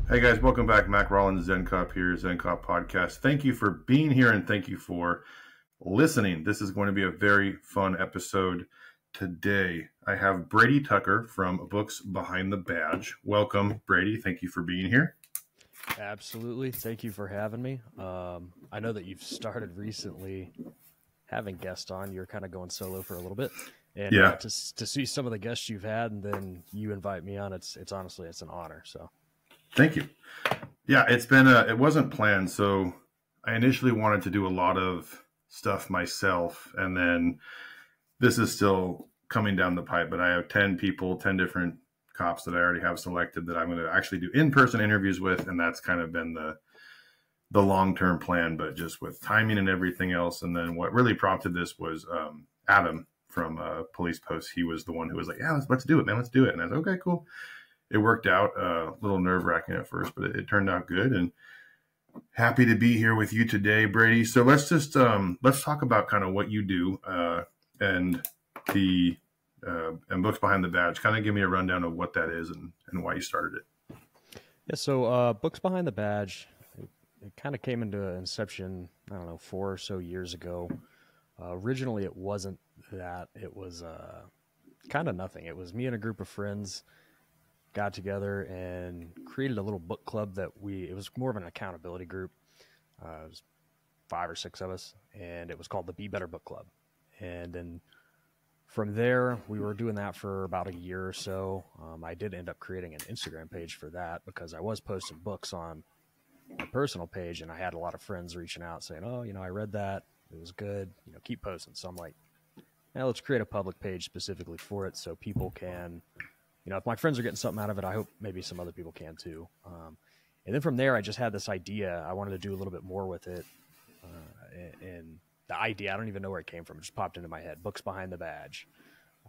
Hey guys, welcome back. Mac Rollins, Zen Cop here, Zen Cop Podcast. Thank you for being here and thank you for listening. This is going to be a very fun episode today. I have Brady Tucker from Books Behind the Badge. Welcome, Brady. Thank you for being here. Absolutely. Thank you for having me. I know that you've started recently having guests on. You're kind of going solo for a little bit. And Yeah, to see some of the guests you've had and then you invite me on, it's honestly, it's an honor. So thank you. Yeah, it wasn't planned. So I initially wanted to do a lot of stuff myself, and then this is still coming down the pipe, but I have 10 people, 10 different cops that I already have selected that I'm going to actually do in-person interviews with. And that's kind of been the long-term plan, but just with timing and everything else. And then what really prompted this was Adam from Police Post. He was the one who was like, yeah, let's do it, man. Let's do it. And I was like, okay, cool. It worked out a little nerve-wracking at first, but it turned out good. And happy to be here with you today, Brady. So let's just let's talk about kind of what you do and the and Books Behind the Badge. Kind of give me a rundown of what that is and why you started it. yeah, so Books Behind the Badge, it kind of came into inception, I don't know, 4 or so years ago. Originally, it wasn't that. It was kind of nothing. It was me and a group of friends got together and created a little book club it was more of an accountability group. It was 5 or 6 of us, and it was called the Be Better Book Club. And then from there, we were doing that for about a year or so. I did end up creating an Instagram page for that because I was posting books on my personal page, and I had a lot of friends reaching out saying, oh, I read that. It was good. Keep posting. So I'm like, now let's create a public page specifically for it so people can, if my friends are getting something out of it, I hope maybe some other people can too. And then from there, I just had this idea. I wanted to do a little bit more with it. And the idea, I don't even know where it came from. It just popped into my head. Books Behind the Badge.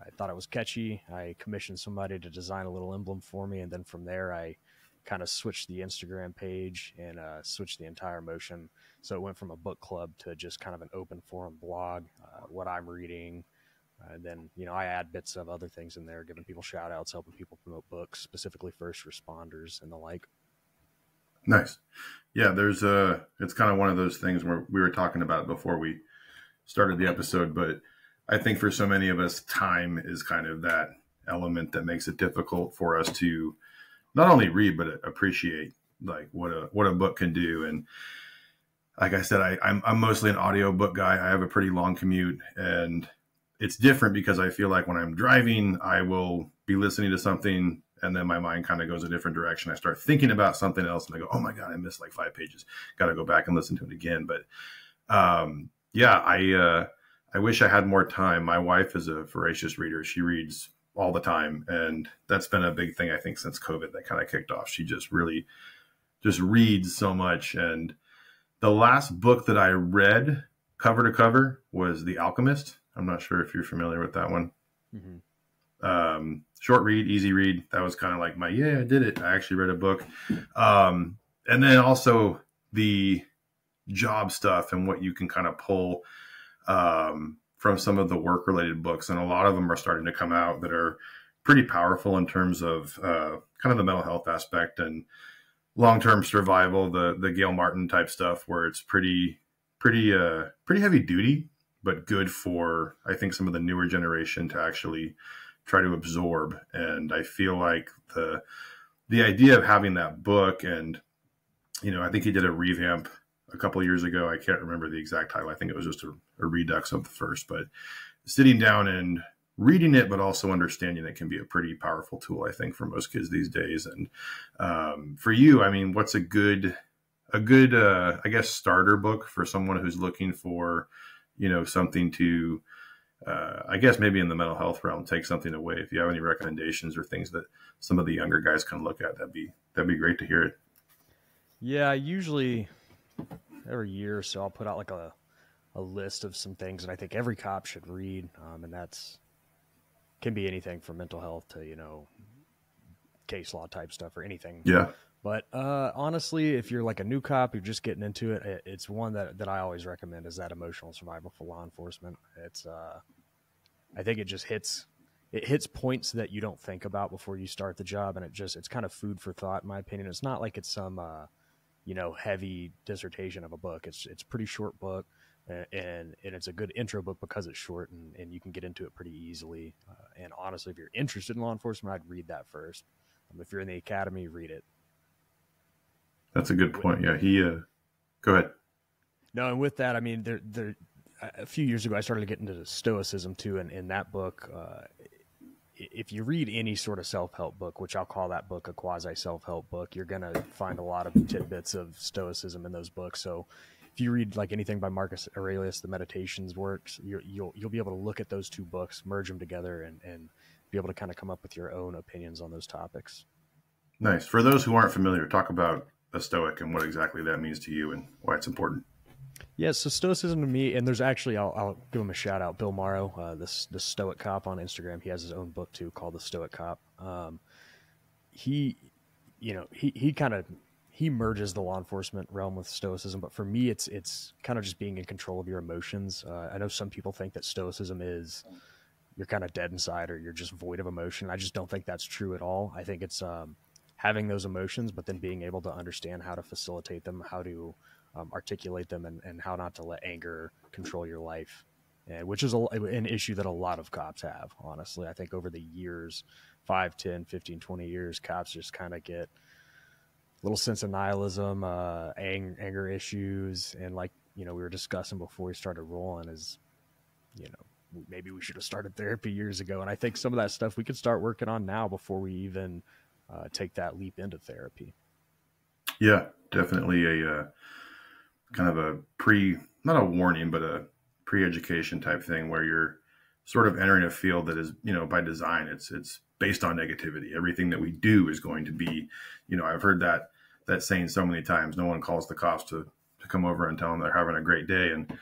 I thought it was catchy. I commissioned somebody to design a little emblem for me. And then from there, I kind of switched the Instagram page and switched the entire motion. So it went from a book club to just kind of an open forum blog, what I'm reading. And then, I add bits of other things in there, giving people shout outs, helping people promote books, specifically first responders and the like. Nice. Yeah, it's kind of one of those things where we were talking about it before we started the episode, but I think for so many of us, time is kind of that element that makes it difficult for us to not only read, but appreciate like what a book can do. And like I said, I'm mostly an audiobook guy. I have a pretty long commute, and it's different because I feel like when I'm driving, I will be listening to something and then my mind kind of goes a different direction. I start thinking about something else and I go, oh my God, I missed like 5 pages. Got to go back and listen to it again. But yeah, I wish I had more time. My wife is a voracious reader. She reads all the time. And that's been a big thing, I think, since COVID that kind of kicked off. She just really just reads so much. And the last book that I read cover to cover was The Alchemist. I'm not sure if you're familiar with that one. Mm-hmm. Short read, easy read. That was kind of like I did it. I actually read a book. And then also the job stuff and what you can kind of pull from some of the work related books. And a lot of them are starting to come out that are pretty powerful in terms of kind of the mental health aspect and long-term survival, the Gail Martin type stuff where it's pretty heavy duty, but good for, I think, some of the newer generation to actually try to absorb. And I feel like the idea of having that book, and, I think he did a revamp a couple of years ago. I can't remember the exact title. I think it was just a redux of the first, but sitting down and reading it, but also understanding it can be a pretty powerful tool, I think, for most kids these days. And for you, I mean, what's a good, I guess, starter book for someone who's looking for, something to, I guess maybe in the mental health realm, take something away. If you have any recommendations or things that some of the younger guys can look at, that'd be great to hear it. Yeah, usually every year or so I'll put out like a list of some things that I think every cop should read. And that's can be anything from mental health to, case law type stuff or anything. Yeah. But honestly, if you're like a new cop, you're just getting into it, it's one that I always recommend is that Emotional Survival for Law Enforcement. It's I think it just hits it hits points that you don't think about before you start the job, and it's kind of food for thought, in my opinion. It's not like it's some heavy dissertation of a book. It's a pretty short book, and it's a good intro book because it's short, and you can get into it pretty easily. And honestly, if you're interested in law enforcement, I'd read that first. If you're in the academy, read it. That's a good point. Yeah, go ahead. No, and with that, I mean, a few years ago, I started to get into Stoicism too, and in that book, if you read any sort of self-help book, which I'll call that book a quasi self-help book, you're going to find a lot of tidbits of Stoicism in those books. So if you read like anything by Marcus Aurelius, the Meditations works, you'll be able to look at those two books, merge them together, and be able to kind of come up with your own opinions on those topics. Nice. For those who aren't familiar, talk about a Stoic and what exactly that means to you and why it's important. Yeah, so Stoicism to me, and there's actually, I'll give him a shout out, Bill Morrow, the Stoic Cop on Instagram. He has his own book too called The Stoic Cop. He merges the law enforcement realm with Stoicism, but for me, it's kind of just being in control of your emotions. I know some people think that Stoicism is you're kind of dead inside or you're just void of emotion. I just don't think that's true at all. I think it's having those emotions, but then being able to understand how to facilitate them, how to articulate them, and how not to let anger control your life, which is an issue that a lot of cops have, honestly. I think over the years, 5, 10, 15, 20 years, cops just kind of get a little sense of nihilism, anger issues, and like, we were discussing before we started rolling is, maybe we should have started therapy years ago. And I think some of that stuff we could start working on now before we even take that leap into therapy. Yeah, definitely a kind of a not a warning, but a pre-education type thing where you're sort of entering a field that is, by design, it's based on negativity. Everything that we do is going to be, I've heard that saying so many times. No one calls the cops to come over and tell them they're having a great day and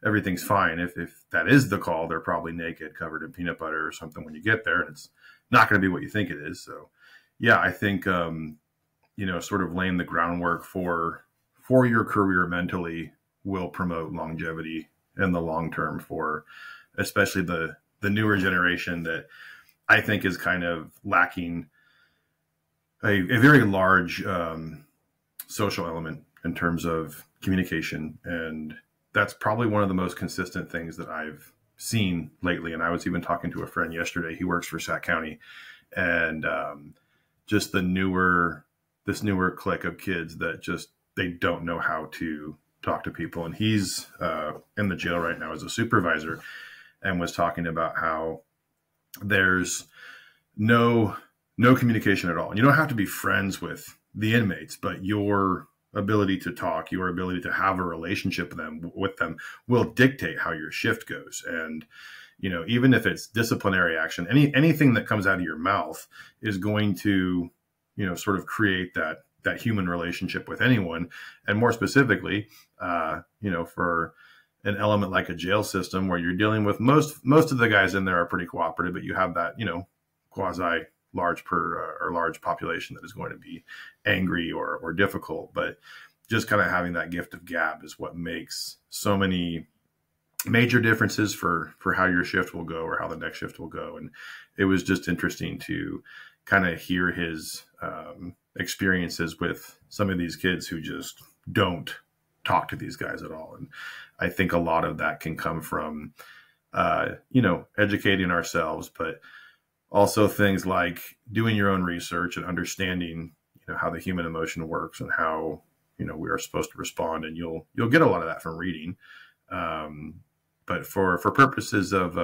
everything's fine. If that is the call, they're probably naked, covered in peanut butter or something when you get there, and it's not going to be what you think it is. So yeah, I think, sort of laying the groundwork for your career mentally will promote longevity in the long term for especially the newer generation that I think is kind of lacking a very large social element in terms of communication. And that's probably one of the most consistent things that I've seen lately. And I was even talking to a friend yesterday. He works for Sac County, and just this newer clique of kids that just, they don't know how to talk to people. And he's in the jail right now as a supervisor, and was talking about how there's no communication at all. And you don't have to be friends with the inmates, but your ability to talk, your ability to have a relationship with them will dictate how your shift goes. And, even if it's disciplinary action, anything that comes out of your mouth is going to, sort of create that human relationship with anyone. And more specifically, for an element like a jail system where you're dealing with most of the guys in there are pretty cooperative, but you have that, quasi large large population that is going to be angry or difficult. But just kind of having that gift of gab is what makes so many major differences for how your shift will go or how the next shift will go. And it was just interesting to kind of hear his experiences with some of these kids who just don't talk to these guys at all. And I think a lot of that can come from, educating ourselves, but also things like doing your own research and understanding, how the human emotion works and how, we are supposed to respond. And you'll get a lot of that from reading. But for purposes of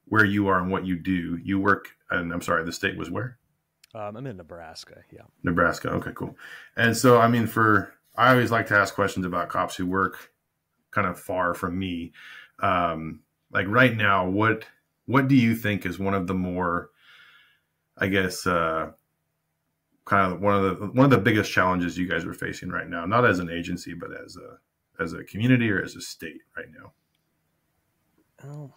where you are and what you do, you work, and I'm sorry, the state was where? I'm in Nebraska. Yeah. Nebraska. Okay, cool. And so, I mean, I always like to ask questions about cops who work kind of far from me. Like right now, what do you think is one of the more, I guess, kind of one of the biggest challenges you guys are facing right now, not as an agency, but as a community or as a state right now? Oh,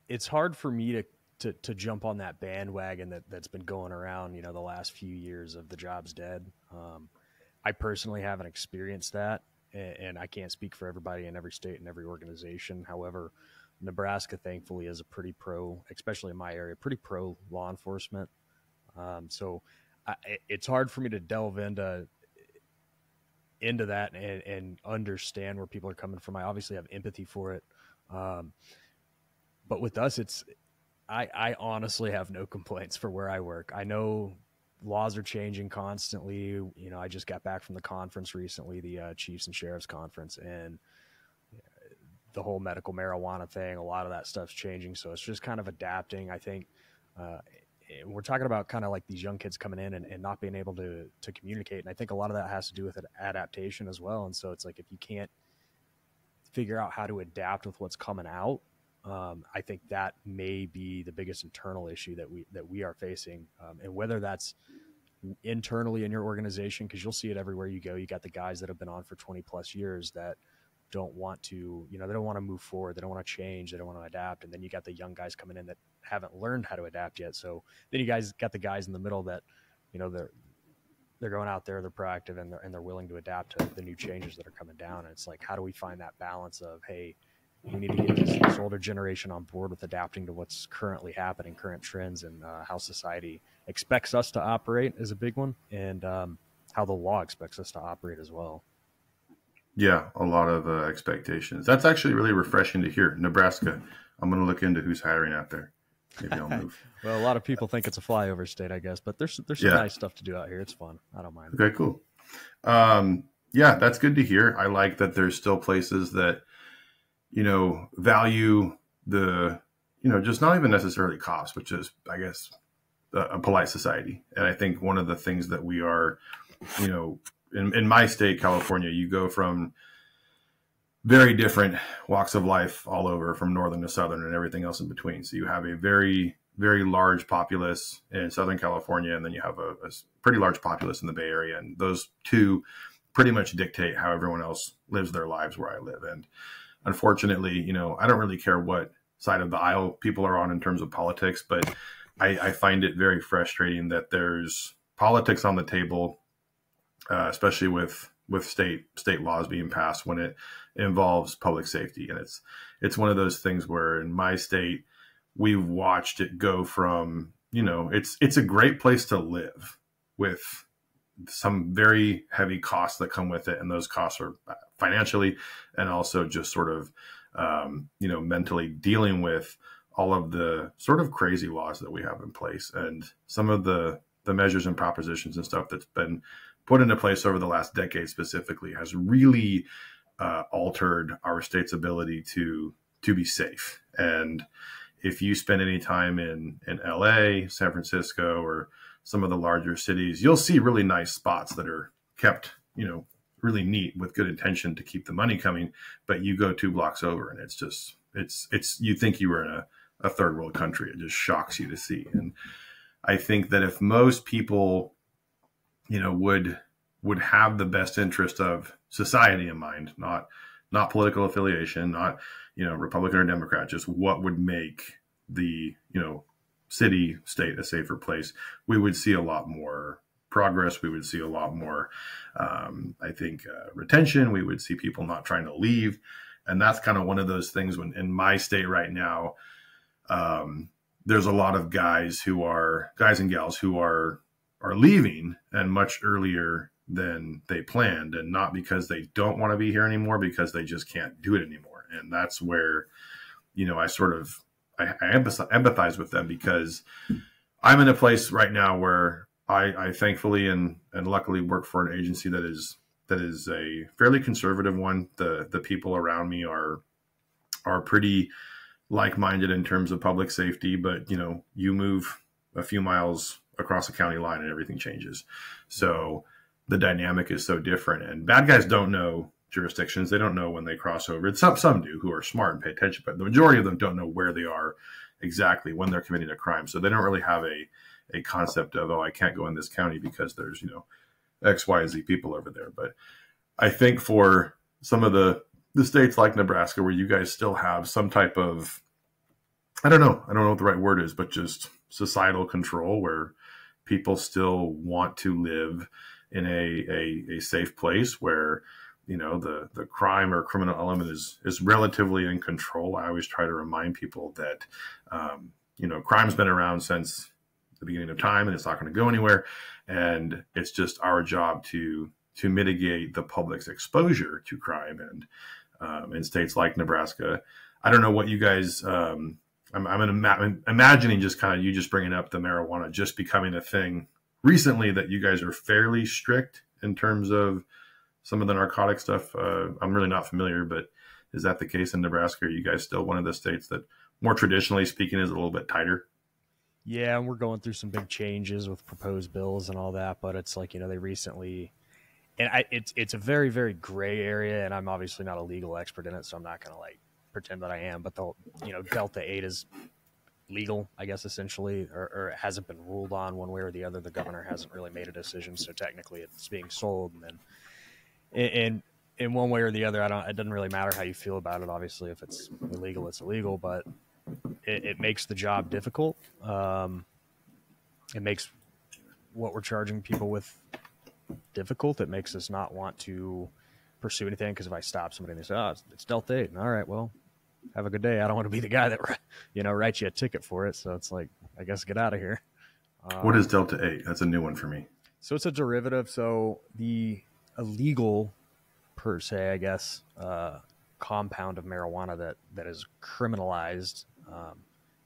it's hard for me to jump on that bandwagon that's been going around, the last few years of the job's dead. I personally haven't experienced that, and I can't speak for everybody in every state and every organization. However, Nebraska, thankfully, is a pretty pro, especially in my area, pretty pro law enforcement. So it's hard for me to delve into that and understand where people are coming from. I obviously have empathy for it. But with us, I honestly have no complaints for where I work. I know laws are changing constantly. You know, I just got back from the conference recently, the Chiefs and Sheriffs Conference, and the whole medical marijuana thing, a lot of that stuff's changing. So it's just kind of adapting. I think we're talking about kind of like these young kids coming in and not being able to communicate. And I think a lot of that has to do with adaptation as well. And so it's like, if you can't figure out how to adapt with what's coming out, I think that may be the biggest internal issue that we are facing. And whether that's internally in your organization, because you'll see it everywhere you go. You got the guys that have been on for 20 plus years that don't want to, they don't want to move forward. They don't want to change. They don't want to adapt. And then you got the young guys coming in that haven't learned how to adapt yet. So then you guys got the guys in the middle that, they're going out there, they're proactive, and they're willing to adapt to the new changes that are coming down. And it's like, how do we find that balance of, hey, we need to get this older generation on board with adapting to what's currently happening, current trends, and how society expects us to operate is a big one, and how the law expects us to operate as well. Yeah, a lot of expectations. That's actually really refreshing to hear. Nebraska, I'm going to look into who's hiring out there. Maybe I'll move. Well, a lot of people think it's a flyover state, I guess, but there's some nice stuff to do out here. It's fun. I don't mind. Okay, cool. Yeah, that's good to hear. I like that there's still places that, value the, just not even necessarily cost, which is, I guess, a polite society. And I think one of the things that we are, in my state, California, you go from very different walks of life all over, from northern to southern and everything else in between. So you have a very, very large populace in Southern California, and then you have a pretty large populace in the Bay Area. And those two pretty much dictate how everyone else lives their lives where I live. And unfortunately, I don't really care what side of the aisle people are on in terms of politics, but I find it very frustrating that there's politics on the table, especially with state laws being passed when it involves public safety. And it's one of those things where in my state, we've watched it go from, it's a great place to live with some very heavy costs that come with it. And those costs are financially and also just sort of, mentally dealing with all of the sort of crazy laws that we have in place, and some of the measures and propositions and stuff that's been put into place over the last decade specifically has really altered our state's ability to be safe. And if you spend any time in LA, San Francisco, or some of the larger cities, you'll see really nice spots that are kept, really neat with good intention to keep the money coming. But you go 2 blocks over and it's you think you were in a third world country. It just shocks you to see. And I think that if most people, would have the best interest of society in mind, not political affiliation, not, Republican or Democrat, just what would make the, city, state a safer place, we would see a lot more progress. We would see a lot more, retention. We would see people not trying to leave. And that's kind of one of those things when in my state right now, there's a lot of guys and gals who are leaving, and much earlier than they planned, and not because they don't want to be here anymore, because they just can't do it anymore. And that's where, I empathize with them, because I'm in a place right now where I thankfully and luckily work for an agency that is a fairly conservative one. The people around me are pretty like-minded in terms of public safety, but you move a few miles across a county line and everything changes. So the dynamic is so different, and bad guys don't know jurisdictions. They don't know when they cross over. Some do, who are smart and pay attention, but the majority of them don't know where they are exactly when they're committing a crime. So they don't really have a concept of, I can't go in this county because there's, X, Y, Z people over there. But I think for some of the states like Nebraska, where you guys still have some type of, I don't know what the right word is, but just societal control, where people still want to live in a safe place, where the crime or criminal element is relatively in control. I always try to remind people that, crime's been around since the beginning of time, and it's not going to go anywhere. And it's just our job to mitigate the public's exposure to crime. And in states like Nebraska, I don't know what you guys, I'm imagining just kind of you just bringing up the marijuana just becoming a thing recently, that you guys are fairly strict in terms of some of the narcotic stuff. I'm really not familiar, but is that the case in Nebraska? Are you guys still one of the states that, more traditionally speaking, is a little bit tighter? Yeah, and we're going through some big changes with proposed bills and all that, but it's like, they recently, and it's a very, very gray area, and I'm obviously not a legal expert in it, so I'm not going to like pretend that I am, but Delta 8 is legal, I guess, essentially, or it hasn't been ruled on one way or the other. The governor hasn't really made a decision, so technically it's being sold, and then in one way or the other, it doesn't really matter how you feel about it. Obviously, if it's illegal, it's illegal, but it makes the job difficult. It makes what we're charging people with difficult. It makes us not want to pursue anything, because if I stop somebody and they say, "Oh, it's Delta 8," all right, well, have a good day. I don't want to be the guy that writes you a ticket for it. So it's like, I guess get out of here. What is Delta 8? That's a new one for me. So it's a derivative. So the illegal, per se, I guess, compound of marijuana that is criminalized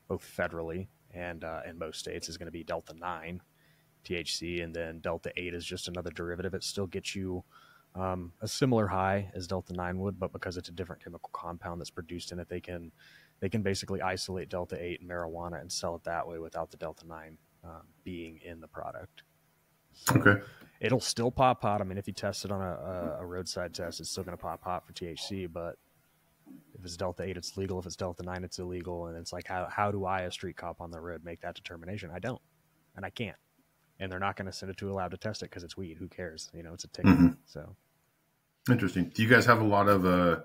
both federally and in most states is going to be Delta 9 THC, and then Delta 8 is just another derivative. It still gets you a similar high as Delta 9 would, but because it's a different chemical compound that's produced in it, they can basically isolate Delta 8 and marijuana and sell it that way without the Delta 9 being in the product. So okay. It'll still pop pot. I mean, if you test it on a roadside test, it's still going to pop pot for THC, but if it's Delta 8, it's legal. If it's Delta 9, it's illegal. And it's like, how do I, a street cop on the road, make that determination? I don't, and I can't. And they're not going to send it to a lab to test it because it's weed. Who cares? It's a ticket. Mm-hmm. So interesting. Do you guys have a lot of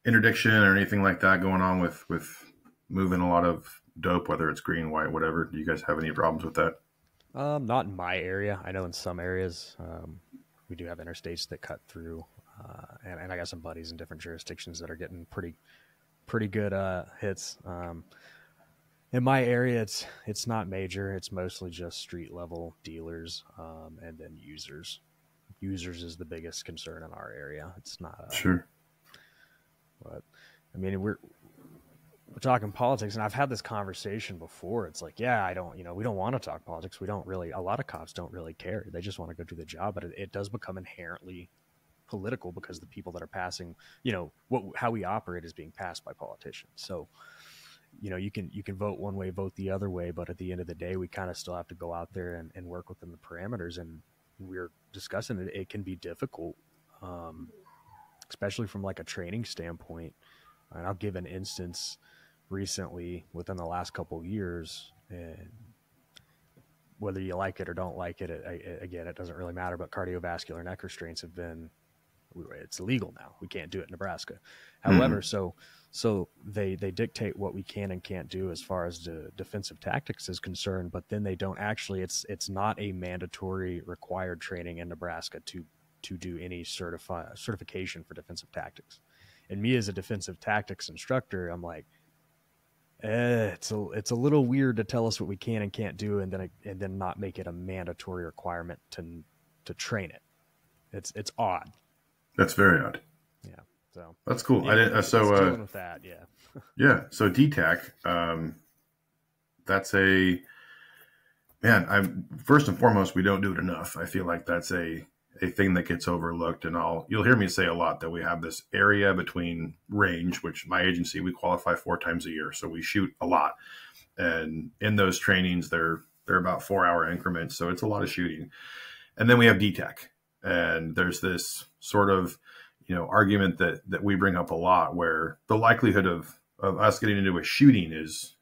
interdiction or anything like that going on with moving a lot of dope, whether it's green, white, whatever? Do you guys have any problems with that? Not in my area. I know in some areas we do have interstates that cut through, and I got some buddies in different jurisdictions that are getting pretty good hits. In my area, it's not major. It's mostly just street level dealers, and then users. Users is the biggest concern in our area. It's not sure, but I mean we're talking politics, and I've had this conversation before. It's like, yeah, we don't want to talk politics. We don't really. A lot of cops don't really care. They just want to go do the job, but it does become inherently political because the people that are passing, how we operate is being passed by politicians. So. You can vote one way, vote the other way, but at the end of the day, we kind of still have to go out there and work within the parameters. And we're discussing it. It can be difficult, especially from like a training standpoint. And I'll give an instance recently within the last couple of years, and whether you like it or don't like it, again, it doesn't really matter, but cardiovascular neck restraints have been, it's illegal now. We can't do it in Nebraska. However, so they dictate what we can and can't do as far as the defensive tactics is concerned, but then they don't actually, it's not a mandatory required training in Nebraska to do any certification for defensive tactics. And me as a defensive tactics instructor, I'm like, it's a little weird to tell us what we can and can't do, and then not make it a mandatory requirement to train it. It's odd. That's very odd. Yeah. So that's cool. Yeah, I didn't. dealing with that. Yeah. Yeah. So DTAC, that's a man. First and foremost, we don't do it enough. I feel like that's a thing that gets overlooked, and you'll hear me say a lot that we have this area between range, which my agency, we qualify 4 times a year. So we shoot a lot. And in those trainings, they're about 4-hour increments. So it's a lot of shooting. And then we have DTAC, and there's this sort of, argument that we bring up a lot, where the likelihood of us getting into a shooting is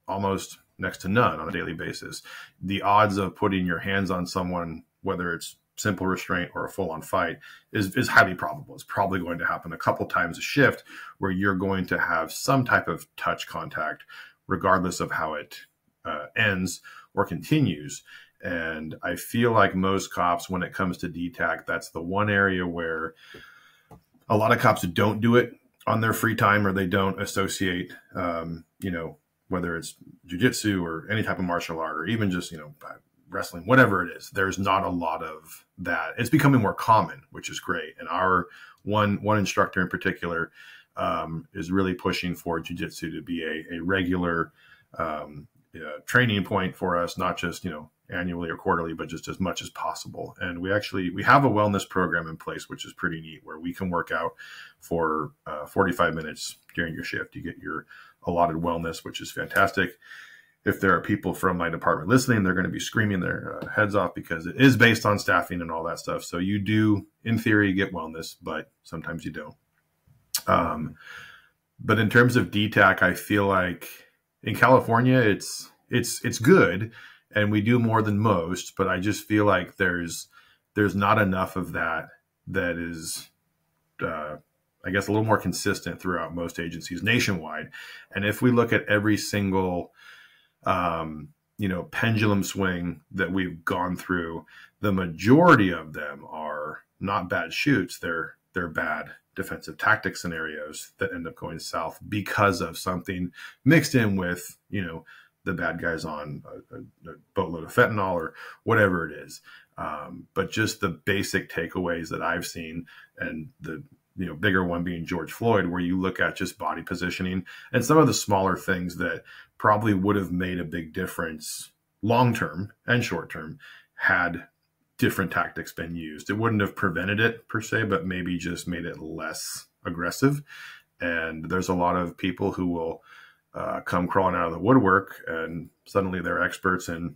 almost next to none on a daily basis. The odds of putting your hands on someone, whether it's simple restraint or a full-on fight, is highly probable. It's probably going to happen a couple times a shift where you're going to have some type of touch contact, regardless of how it ends or continues. And I feel like most cops, when it comes to DTAC, that's the one area where a lot of cops don't do it on their free time, or they don't associate, whether it's jujitsu or any type of martial art, or even just, wrestling, whatever it is. There's not a lot of that. It's becoming more common, which is great. And our one instructor in particular is really pushing for jujitsu to be a regular training point for us, not just, annually or quarterly, but just as much as possible. And we have a wellness program in place, which is pretty neat, where we can work out for 45 minutes during your shift. You get your allotted wellness, which is fantastic. If there are people from my department listening, they're going to be screaming their heads off, because it is based on staffing and all that stuff. So you do, in theory, get wellness, but sometimes you don't. But in terms of DTAC, I feel like in California, it's good, and we do more than most, but I just feel like there's not enough of that is, I guess, a little more consistent throughout most agencies nationwide. And if we look at every single, pendulum swing that we've gone through, the majority of them are not bad shoots. They're bad defensive tactic scenarios that end up going south because of something mixed in with, the bad guys on a boatload of fentanyl or whatever it is. But just the basic takeaways that I've seen, and the bigger one being George Floyd, where you look at just body positioning and some of the smaller things that probably would have made a big difference long-term and short-term had different tactics been used. It wouldn't have prevented it per se, but maybe just made it less aggressive. And there's a lot of people who will come crawling out of the woodwork, and suddenly they're experts in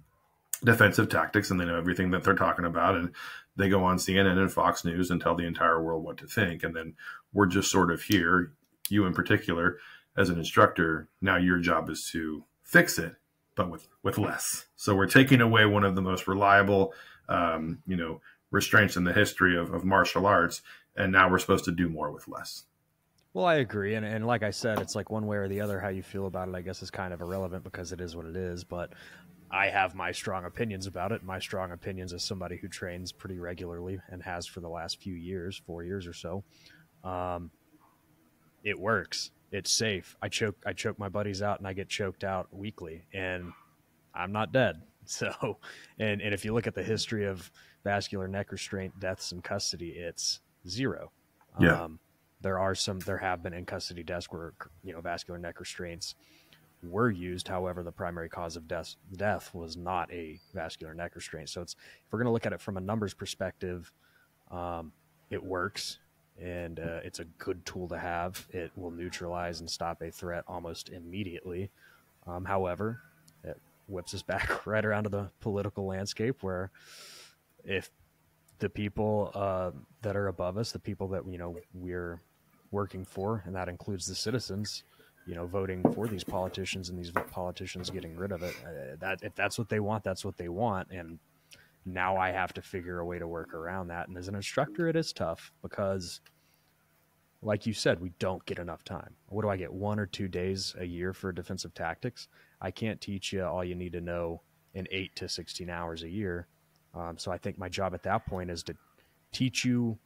defensive tactics, and they know everything that they're talking about, and they go on CNN and Fox News and tell the entire world what to think. And then we're just sort of here, you in particular, as an instructor. Now your job is to fix it, but with less. So we're taking away one of the most reliable, restraints in the history of martial arts, and now we're supposed to do more with less. Well, I agree. And like I said, it's like one way or the other, how you feel about it, I guess, is kind of irrelevant, because it is what it is. But I have my strong opinions about it. My strong opinions as somebody who trains pretty regularly and has for the last few years, 4 years or so. It works. It's safe. I choke my buddies out, and I get choked out weekly, and I'm not dead. So, and if you look at the history of vascular neck restraint deaths in custody, it's zero. Yeah. There have been in custody deaths where, vascular neck restraints were used. However, the primary cause of death was not a vascular neck restraint. So if we're going to look at it from a numbers perspective, it works, and it's a good tool to have. It will neutralize and stop a threat almost immediately. However, it whips us back right around to the political landscape, where if the people that are above us, the people that we're working for, and that includes the citizens, voting for these politicians, and these politicians getting rid of it, if that's what they want, that's what they want. And now I have to figure a way to work around that. And as an instructor, it is tough, because like you said, we don't get enough time. What do I get? 1 or 2 days a year for defensive tactics? I can't teach you all you need to know in 8 to 16 hours a year. So I think my job at that point is to teach you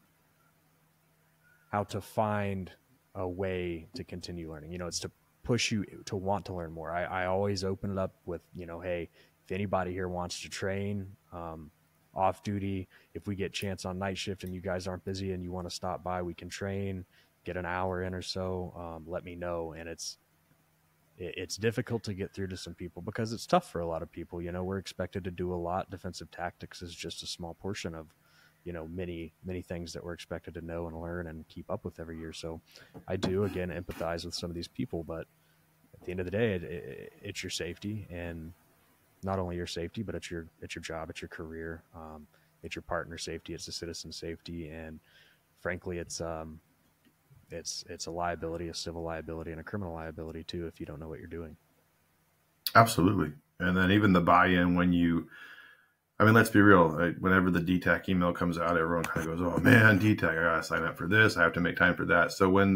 how to find a way to continue learning. It's to push you to want to learn more. I always open it up with, hey, if anybody here wants to train off duty, if we get chance on night shift and you guys aren't busy and you want to stop by, we can train, get an hour in or so, let me know. And it's difficult to get through to some people, because it's tough for a lot of people. We're expected to do a lot. Defensive tactics is just a small portion of, many things that we're expected to know and learn and keep up with every year. So I do, again, empathize with some of these people, but at the end of the day, it's your safety, and not only your safety, but it's your job, it's your career, it's your partner safety, it's the citizen safety. And frankly, it's a liability, a civil liability and a criminal liability too, if you don't know what you're doing. Absolutely. And then even the buy-in let's be real. Whenever the DTAC email comes out, everyone kind of goes, "Oh man, DTAC, I gotta sign up for this. I have to make time for that." So when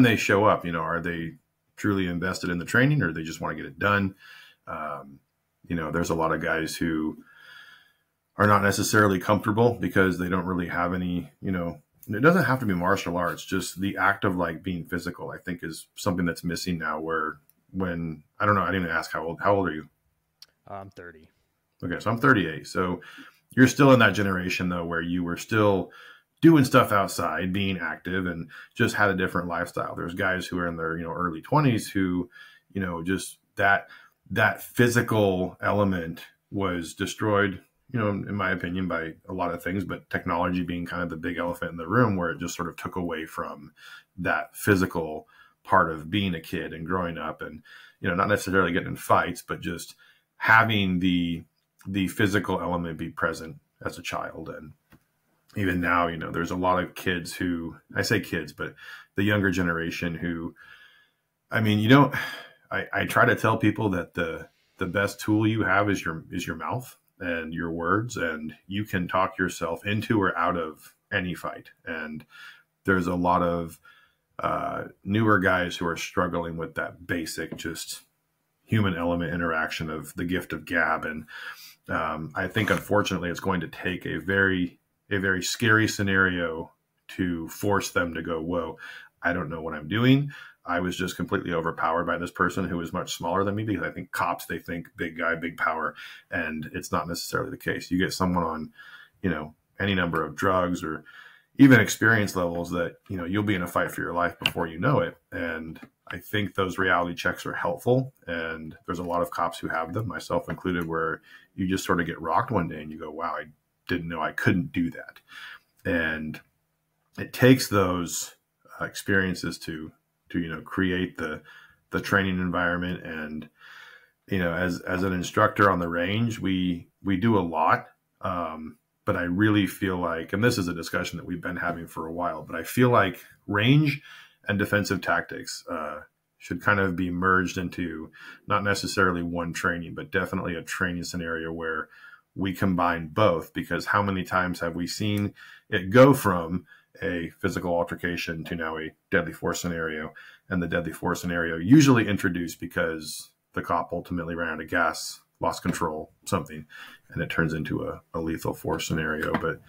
they show up, are they truly invested in the training, or they just want to get it done? There's a lot of guys who are not necessarily comfortable because they don't really have any, it doesn't have to be martial arts, just the act of like being physical, I think is something that's missing now where when, I don't know, I didn't even ask how old are you? I'm 30. Okay. So I'm 38. So you're still in that generation though, where you were still doing stuff outside, being active and just had a different lifestyle. There's guys who are in their, early 20s who, just that physical element was destroyed, in my opinion, by a lot of things, but technology being kind of the big elephant in the room where it just sort of took away from that physical part of being a kid and growing up and, not necessarily getting in fights, but just having the physical element be present as a child. And even now, there's a lot of kids who, I say kids, but the younger generation who, I mean, I try to tell people that the best tool you have is your mouth and your words, and you can talk yourself into or out of any fight. And there's a lot of newer guys who are struggling with that basic, just human element interaction of the gift of gab. And I think, unfortunately, it's going to take a very scary scenario to force them to go, whoa, I don't know what I'm doing. I was just completely overpowered by this person who is much smaller than me, because I think cops, they think big guy, big power, and it's not necessarily the case. You get someone on, any number of drugs or even experience levels that, you'll be in a fight for your life before you know it. And I think those reality checks are helpful. And there's a lot of cops who have them, myself included, where you just sort of get rocked one day and you go, wow, I didn't know I couldn't do that. And it takes those experiences to create the training environment. And, as an instructor on the range, we do a lot. But I really feel like, and this is a discussion that we've been having for a while, but I feel like range and defensive tactics should kind of be merged into not necessarily one training, but definitely a training scenario where we combine both. Because how many times have we seen it go from a physical altercation to now a deadly force scenario, and the deadly force scenario usually introduced because the cop ultimately ran out of gas, lost control, something, and it turns into a lethal force scenario. But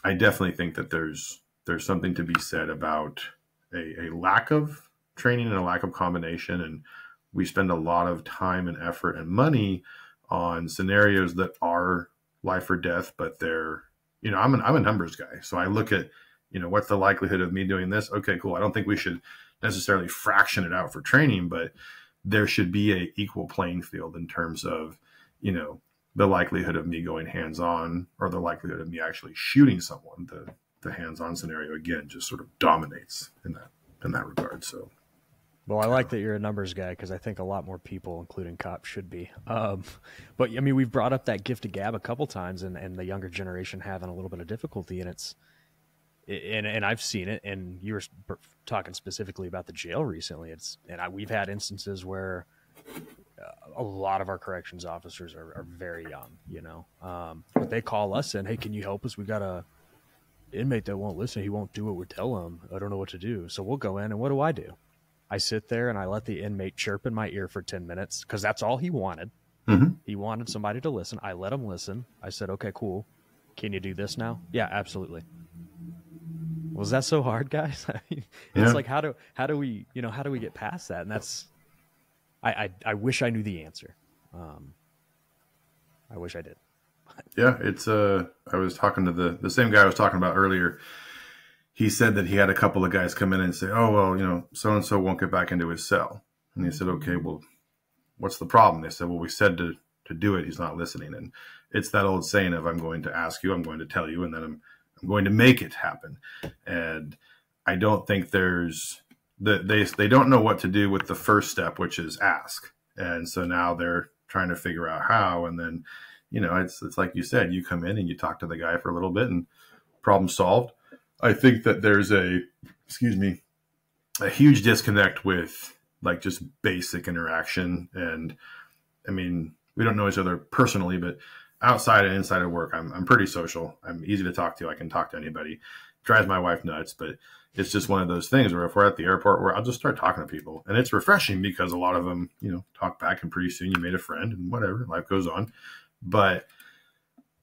I definitely think that there's something to be said about a lack of training and a lack of combination. And we spend a lot of time and effort and money on scenarios that are life or death, but they're, I'm a numbers guy. So I look at, what's the likelihood of me doing this? Okay, cool. I don't think we should necessarily fraction it out for training, but there should be a equal playing field in terms of, the likelihood of me going hands-on or the likelihood of me actually shooting someone. The hands-on scenario, again, just sort of dominates in that regard. So, well, I like that you're a numbers guy, because I think a lot more people, including cops, should be. But I mean, we've brought up that gift of gab a couple times, and the younger generation having a little bit of difficulty, and and I've seen it. And you were talking specifically about the jail recently. We've had instances where a lot of our corrections officers are very young, but they call us and, hey, can you help us? We got a inmate that won't listen. He won't do what we tell him. I don't know what to do. So we'll go in, and what do? I sit there and I let the inmate chirp in my ear for 10 minutes, because that's all he wanted. mm-hmm. He wanted somebody to listen. I let him listen. I said, okay, cool. Can you do this now? Yeah, absolutely. Was that so hard, guys? I mean, it's like, how do we get past that? And that's, I wish I knew the answer. I wish I did. Yeah, it's I was talking to the same guy I was talking about earlier. He said that he had a couple of guys come in and say, oh, well, so-and-so won't get back into his cell. And he said, okay, well, what's the problem? They said, well, we said to do it. He's not listening. And it's that old saying of, I'm going to ask you, I'm going to tell you, and then I'm going to make it happen. And I don't think they don't know what to do with the first step, which is ask. And so now they're trying to figure out how. And then, it's like you said, you come in and you talk to the guy for a little bit and problem solved. I think that there's a huge disconnect with like just basic interaction. And I mean, we don't know each other personally, but outside and inside of work, I'm pretty social. I'm easy to talk to. I can talk to anybody. Drives my wife nuts, but it's just one of those things where if we're at the airport, where I'll just start talking to people, and it's refreshing because a lot of them, talk back, and pretty soon you made a friend and whatever, life goes on. But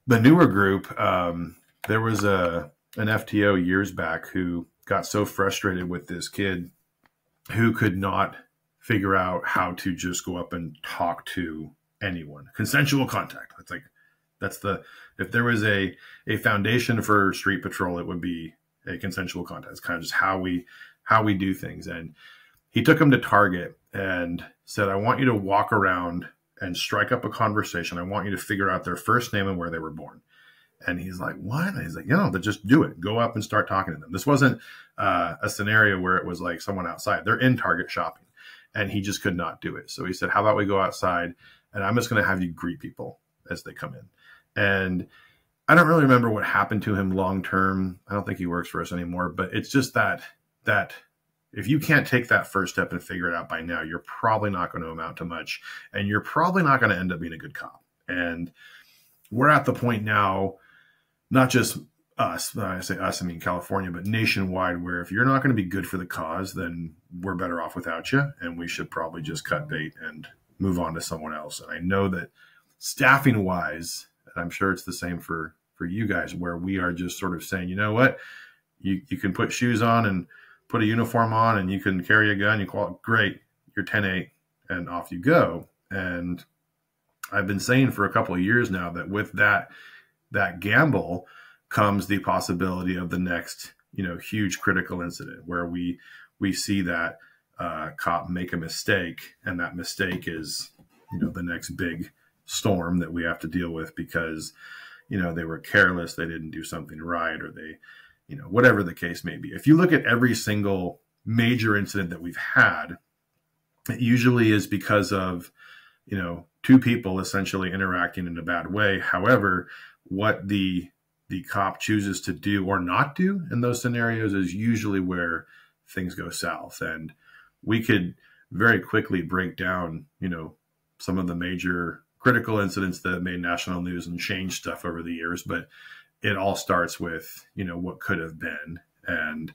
the newer group, there was a an FTO years back who got so frustrated with this kid who could not figure out how to just go up and talk to anyone. Consensual contact. It's like, that's the, if there was a foundation for street patrol, it would be a consensual contact. It's kind of just how we do things. And he took him to Target and said, I want you to walk around and strike up a conversation. I want you to figure out their first name and where they were born. And he's like, what? And he's like, no, but just do it. Go up and start talking to them. This wasn't a scenario where it was like someone outside. They're in Target shopping. And he just could not do it. So he said, how about we go outside and I'm just going to have you greet people as they come in. And I don't really remember what happened to him long term. I don't think he works for us anymore. But it's just that if you can't take that first step and figure it out by now, you're probably not going to amount to much. And you're probably not going to end up being a good cop. And we're at the point now, not just us, when I say us, I mean California, but nationwide, where if you're not going to be good for the cause, then we're better off without you. And we should probably just cut bait and move on to someone else. And I know that staffing wise, and I'm sure it's the same for you guys, where we are just sort of saying, you know what, you can put shoes on and put a uniform on and you can carry a gun, great, you're 10-8 and off you go. And I've been saying for a couple of years now that with that gamble comes the possibility of the next, huge critical incident where we see that cop make a mistake, and that mistake is, the next big storm that we have to deal with because, they were careless, they didn't do something right, or they, whatever the case may be. If you look at every single major incident that we've had, it usually is because of, two people essentially interacting in a bad way. However, what the cop chooses to do or not do in those scenarios is usually where things go south. And we could very quickly break down, some of the major critical incidents that made national news and changed stuff over the years. But it all starts with, what could have been. And,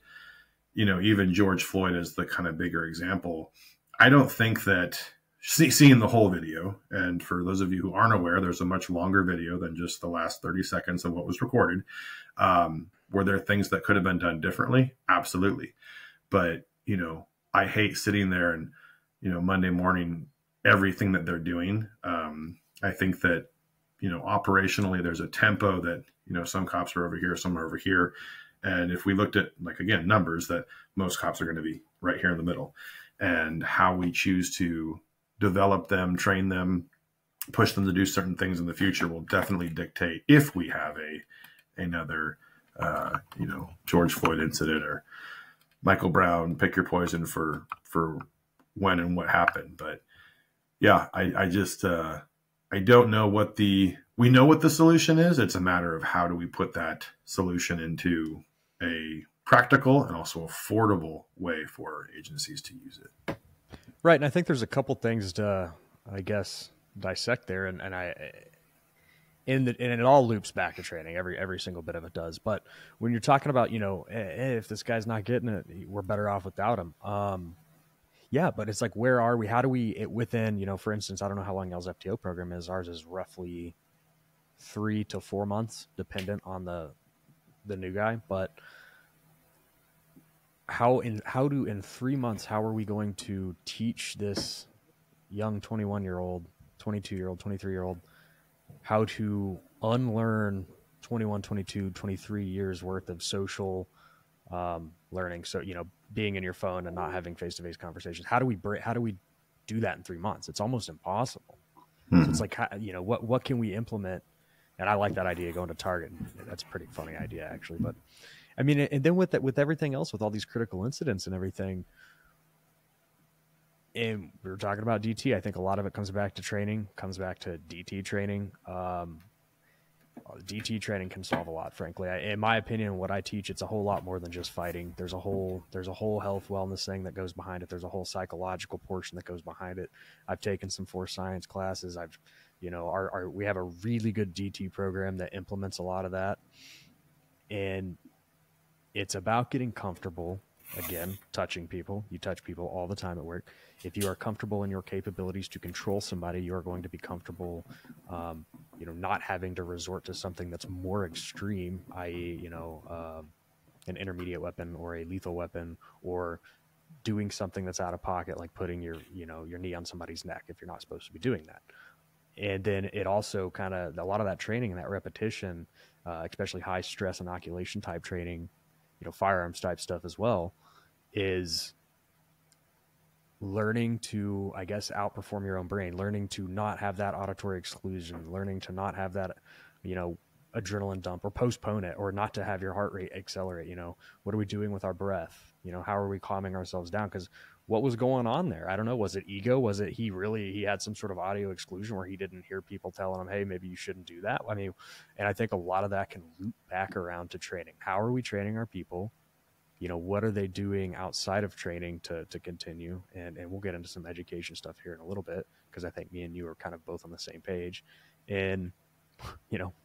even George Floyd is the kind of bigger example. I don't think that seeing the whole video, and for those of you who aren't aware, there's a much longer video than just the last 30 seconds of what was recorded. Were there things that could have been done differently? Absolutely. But, I hate sitting there and, Monday morning, everything that they're doing. I think that, operationally, there's a tempo that, some cops are over here, some are over here. And if we looked at, again, numbers, that most cops are going to be right here in the middle. And how we choose to develop them, train them, push them to do certain things in the future will definitely dictate if we have another, George Floyd incident or Michael Brown, pick your poison for when and what happened. But yeah, I just, I don't know we know what the solution is. It's a matter of how do we put that solution into a practical and also affordable way for agencies to use it. Right. And I think there's a couple things to, I guess, dissect there. And it all loops back to training. Every single bit of it does. But when you're talking about, hey, if this guy's not getting it, we're better off without him. Yeah, but it's like, where are we? How do we, within, for instance, I don't know how long y'all's FTO program is. Ours is roughly 3 to 4 months, dependent on the new guy. But in 3 months, how are we going to teach this young 21-year-old, 22-year-old, 23-year-old how to unlearn 21, 22, 23 years worth of social learning? So, being in your phone and not having face-to-face conversations. How do we do that in 3 months? It's almost impossible. Mm-hmm. So it's like, what can we implement? And I like that idea, going to Target. That's a pretty funny idea, actually. But I mean, and then with everything else, with all these critical incidents and everything, and we were talking about DT. I think a lot of it comes back to training, comes back to DT training. DT training can solve a lot, frankly. In my opinion, what I teach, it's a whole lot more than just fighting. There's a whole health wellness thing that goes behind it. There's a whole psychological portion that goes behind it. I've taken some force science classes. We have a really good DT program that implements a lot of that. And it's about getting comfortable, again, touching people. You touch people all the time at work. If you are comfortable in your capabilities to control somebody, you're going to be comfortable, not having to resort to something that's more extreme, i.e., an intermediate weapon or a lethal weapon, or doing something that's out of pocket, like putting your, your knee on somebody's neck if you're not supposed to be doing that. And then it also kind of, a lot of that training and that repetition, especially high stress inoculation type training, firearms type stuff as well, is learning to, I guess, outperform your own brain, learning to not have that auditory exclusion, learning to not have that, adrenaline dump, or postpone it, or not to have your heart rate accelerate. What are we doing with our breath? How are we calming ourselves down? Because what was going on there? I don't know. Was it ego? Was it he had some sort of audio exclusion where he didn't hear people telling him, hey, maybe you shouldn't do that? I mean, and I think a lot of that can loop back around to training. How are we training our people? What are they doing outside of training to continue? And we'll get into some education stuff here in a little bit, because I think me and you are kind of both on the same page. And,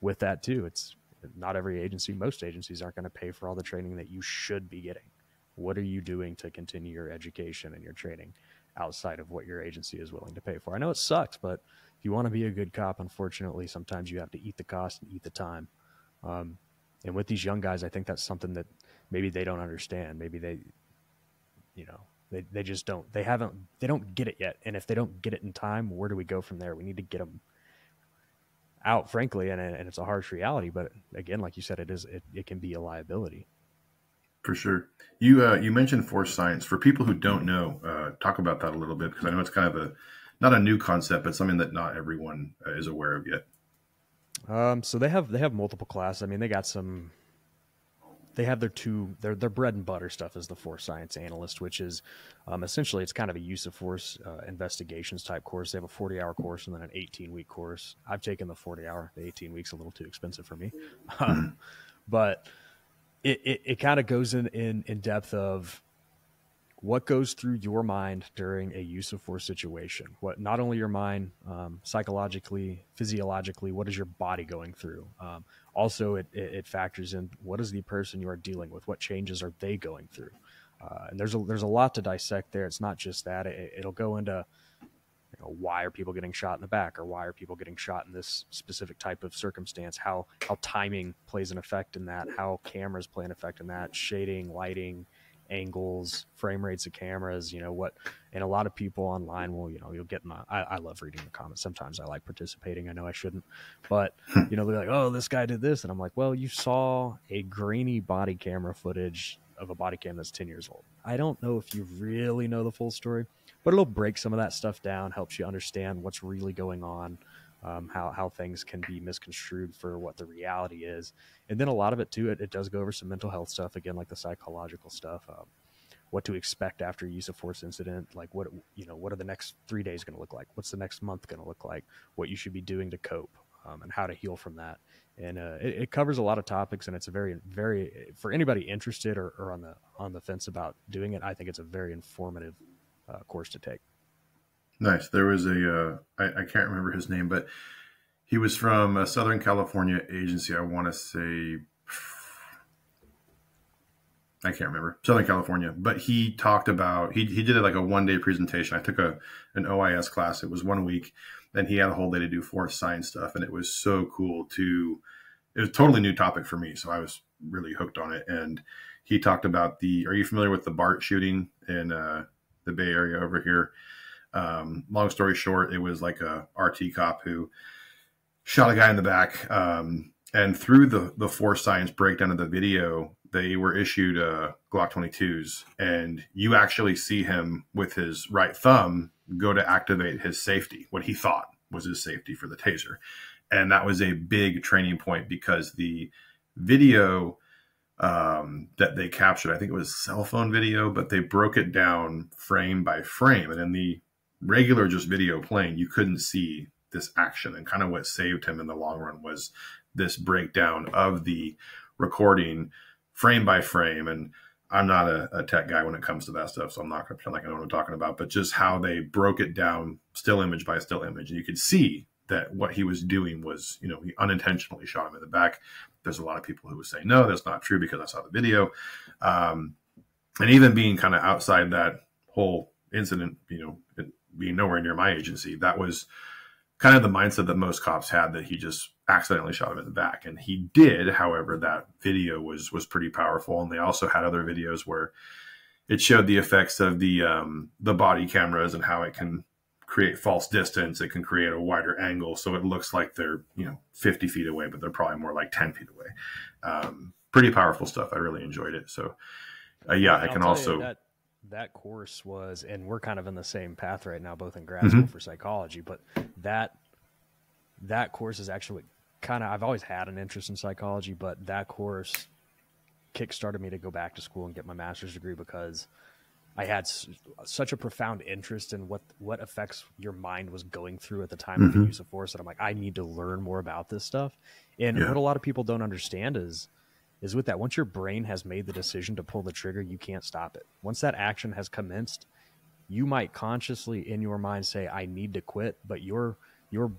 with that too, it's not every agency, most agencies aren't going to pay for all the training that you should be getting. What are you doing to continue your education and your training outside of what your agency is willing to pay for? I know it sucks, but if you want to be a good cop, unfortunately, sometimes you have to eat the cost and eat the time. And with these young guys, I think that's something that maybe they don't understand. Maybe they just don't, they don't get it yet. And if they don't get it in time, where do we go from there? We need to get them out, frankly. And it's a harsh reality, but again, like you said, it can be a liability. For sure. You mentioned force science. For people who don't know, talk about that a little bit, because I know it's kind of not a new concept, but something that not everyone is aware of yet. So they have multiple classes. I mean, they have their bread and butter stuff is the force science analyst, which is essentially, it's kind of a use of force investigations type course. They have a 40-hour course and then an 18-week course. I've taken the 40-hour. The 18 weeks a little too expensive for me, but it kind of goes in depth of what goes through your mind during a use of force situation. What, not only your mind, psychologically, physiologically, what is your body going through? Also, it factors in what is the person you are dealing with, what changes are they going through, and there's a lot to dissect there. It's not just that; it'll go into why are people getting shot in the back, or why are people getting shot in this specific type of circumstance? How timing plays an effect in that, how cameras play an effect in that, shading, lighting, angles, frame rates of cameras, what, and a lot of people online will, you'll get I love reading the comments. Sometimes I like participating. I know I shouldn't, but they'll be like, oh, this guy did this. And I'm like, well, you saw a grainy body camera footage of a body cam that's 10 years old. I don't know if you really know the full story, but it'll break some of that stuff down, helps you understand what's really going on, how things can be misconstrued for what the reality is. And then a lot of it too, it does go over some mental health stuff, again, like the psychological stuff, what to expect after use of force incident, like what are the next 3 days going to look like? What's the next month going to look like? What you should be doing to cope, and how to heal from that. And it covers a lot of topics, and it's a very, very, for anybody interested or on the fence about doing it, I think it's a very informative course to take. Nice. There was I can't remember his name, but he was from a Southern California agency. I want to say, I can't remember, Southern California, but he talked about, he did it like a 1-day presentation. I took an OIS class. It was 1 week, and he had a whole day to do force science stuff. And it was so cool it was a totally new topic for me. So I was really hooked on it. And he talked about are you familiar with the BART shooting in the Bay Area over here? Long story short, it was like a RT cop who shot a guy in the back. And through the force science breakdown of the video, they were issued Glock 22s, and you actually see him with his right thumb go to activate his safety, what he thought was his safety for the taser. And that was a big training point, because the video that they captured, I think it was cell phone video, but they broke it down frame by frame. And in the regular just video playing, you couldn't see this action. And kind of what saved him in the long run was this breakdown of the recording frame by frame. And I'm not a tech guy when it comes to that stuff, so I'm not going to pretend like I know what I'm talking about, but just how they broke it down still image by still image. And you could see that what he was doing was, he unintentionally shot him in the back. There's a lot of people who would say, no, that's not true, because I saw the video. And even being kind of outside that whole incident, it being nowhere near my agency, that was kind of the mindset that most cops had, that he just accidentally shot him in the back. And he did. However, that video was pretty powerful. And they also had other videos where it showed the effects of the body cameras and how it can create false distance. It can create a wider angle. So it looks like they're, 50 feet away, but they're probably more like 10 feet away. Pretty powerful stuff. I really enjoyed it. So yeah, I can also. That course was, and we're kind of in the same path right now, both in grad school for psychology, but that course is actually kind of, I've always had an interest in psychology, but that course kickstarted me to go back to school and get my master's degree because I had such a profound interest in what effects your mind was going through at the time of the use of force that I'm like, I need to learn more about this stuff. And what a lot of people don't understand is with that, once your brain has made the decision to pull the trigger, you can't stop it. Once that action has commenced, you might consciously in your mind say, I need to quit, but your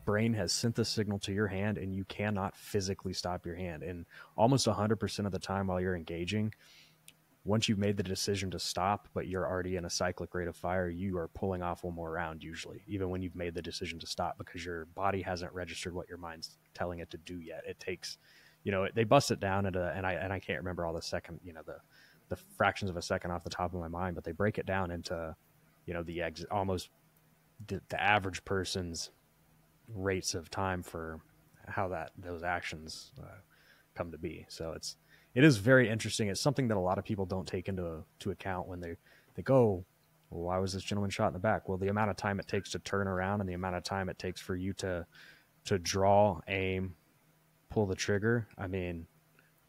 brain has sent the signal to your hand and you cannot physically stop your hand. And almost 100% of the time while you're engaging, once you've made the decision to stop, but you're already in a cyclic rate of fire, you are pulling off one more round usually, even when you've made the decision to stop, because your body hasn't registered what your mind's telling it to do yet. It takes, they bust it down into, and I can't remember all the second, the fractions of a second off the top of my mind, but they break it down into, almost the average person's rates of time for how those actions come to be. So it is very interesting. It's something that a lot of people don't take into account when they go, well, why was this gentleman shot in the back? Well, the amount of time it takes to turn around and the amount of time it takes for you to draw, aim, pull the trigger. I mean,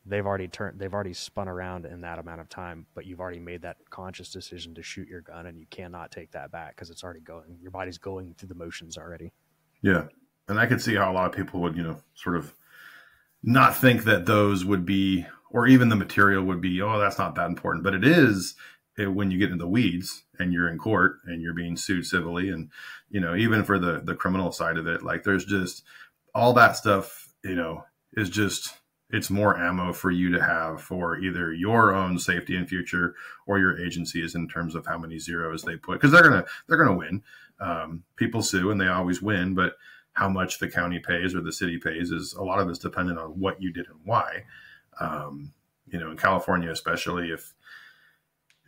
they've already spun around in that amount of time, but you've already made that conscious decision to shoot your gun, and you cannot take that back because it's already going. Your body's going through the motions already. Yeah. And I could see how a lot of people would, sort of not think that those would be, or even the material would be, oh, that's not that important. But it is when you get into the weeds and you're in court and you're being sued civilly. And, even for the criminal side of it, like there's just all that stuff, is just, it's more ammo for you to have for either your own safety and future or your agencies in terms of how many zeros they put. Because they're gonna win. People sue and they always win, but how much the county pays or the city pays is a lot of it's dependent on what you did and why. In California, especially if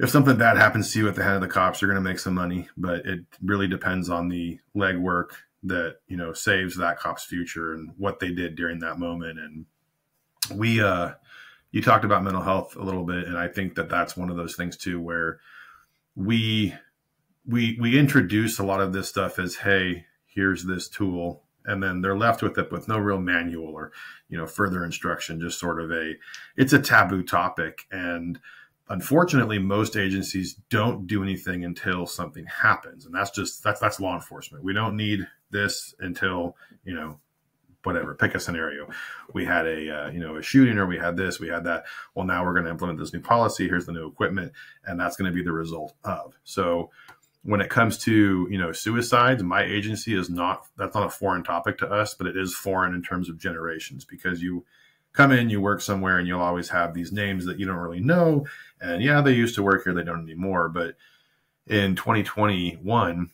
something bad happens to you at the hand of the cops, you're going to make some money, but it really depends on the legwork that, saves that cop's future and what they did during that moment. And you talked about mental health a little bit. And I think that that's one of those things too, where we introduce a lot of this stuff as, hey, here's this tool. And then they're left with it with no real manual or, further instruction, just sort of it's a taboo topic. And unfortunately, most agencies don't do anything until something happens. And that's law enforcement. We don't need this until, whatever, pick a scenario. We had a shooting, or we had this, we had that. Well, now we're going to implement this new policy. Here's the new equipment. And that's going to be the result of. So when it comes to, suicides, my agency that's not a foreign topic to us, but it is foreign in terms of generations, because you come in, you work somewhere, and you'll always have these names that you don't really know. And yeah, they used to work here, they don't anymore. But in 2021,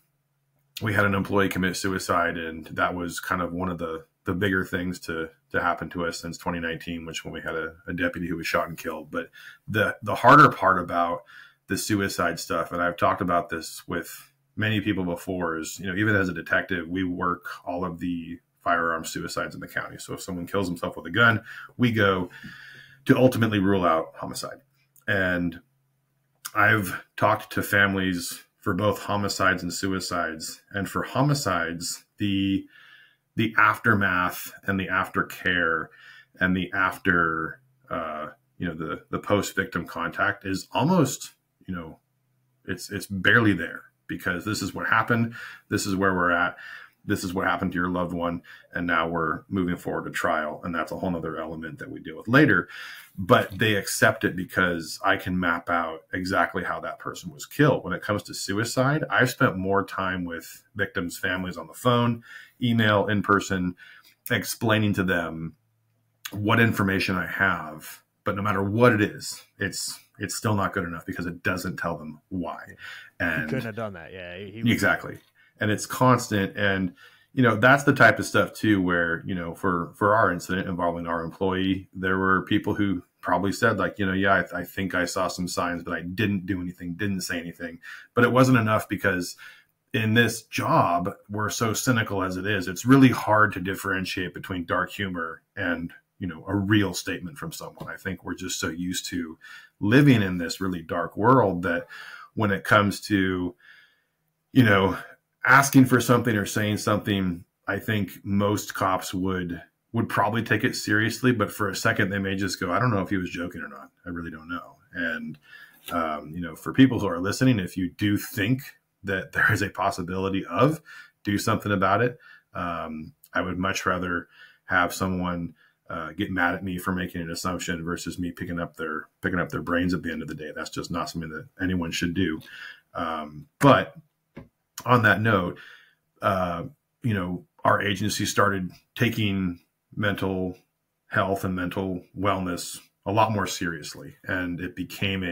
we had an employee commit suicide, and that was kind of one of the bigger things to happen to us since 2019, when we had a deputy who was shot and killed. But the harder part about the suicide stuff, and I've talked about this with many people before, is, even as a detective, we work all of the firearm suicides in the county. So if someone kills himself with a gun, we go to ultimately rule out homicide. And I've talked to families for both homicides and suicides. And for homicides, the aftermath and the aftercare and the after, the post-victim contact is almost, it's barely there, because this is what happened. This is where we're at. This is what happened to your loved one. And now we're moving forward to trial. And that's a whole nother element that we deal with later. But they accept it because I can map out exactly how that person was killed. When it comes to suicide, I've spent more time with victims' families on the phone, email, in person, explaining to them what information I have. But no matter what it is, it's still not good enough, because it doesn't tell them why. And he couldn't have done that. Yeah, exactly. And it's constant. And, that's the type of stuff too, where, for our incident involving our employee, there were people who probably said like, yeah, I think I saw some signs, but I didn't do anything, didn't say anything. But it wasn't enough, because in this job, we're so cynical as it is. It's really hard to differentiate between dark humor and, a real statement from someone. I think we're just so used to living in this really dark world that when it comes to, asking for something or saying something, I think most cops would probably take it seriously, but for a second they may just go, I don't know if he was joking or not. I really don't know. And, for people who are listening, if you do think that there is a possibility of, do something about it. I would much rather have someone get mad at me for making an assumption versus me picking up their brains at the end of the day. That's just not something that anyone should do. But on that note, our agency started taking mental health and mental wellness a lot more seriously. And it became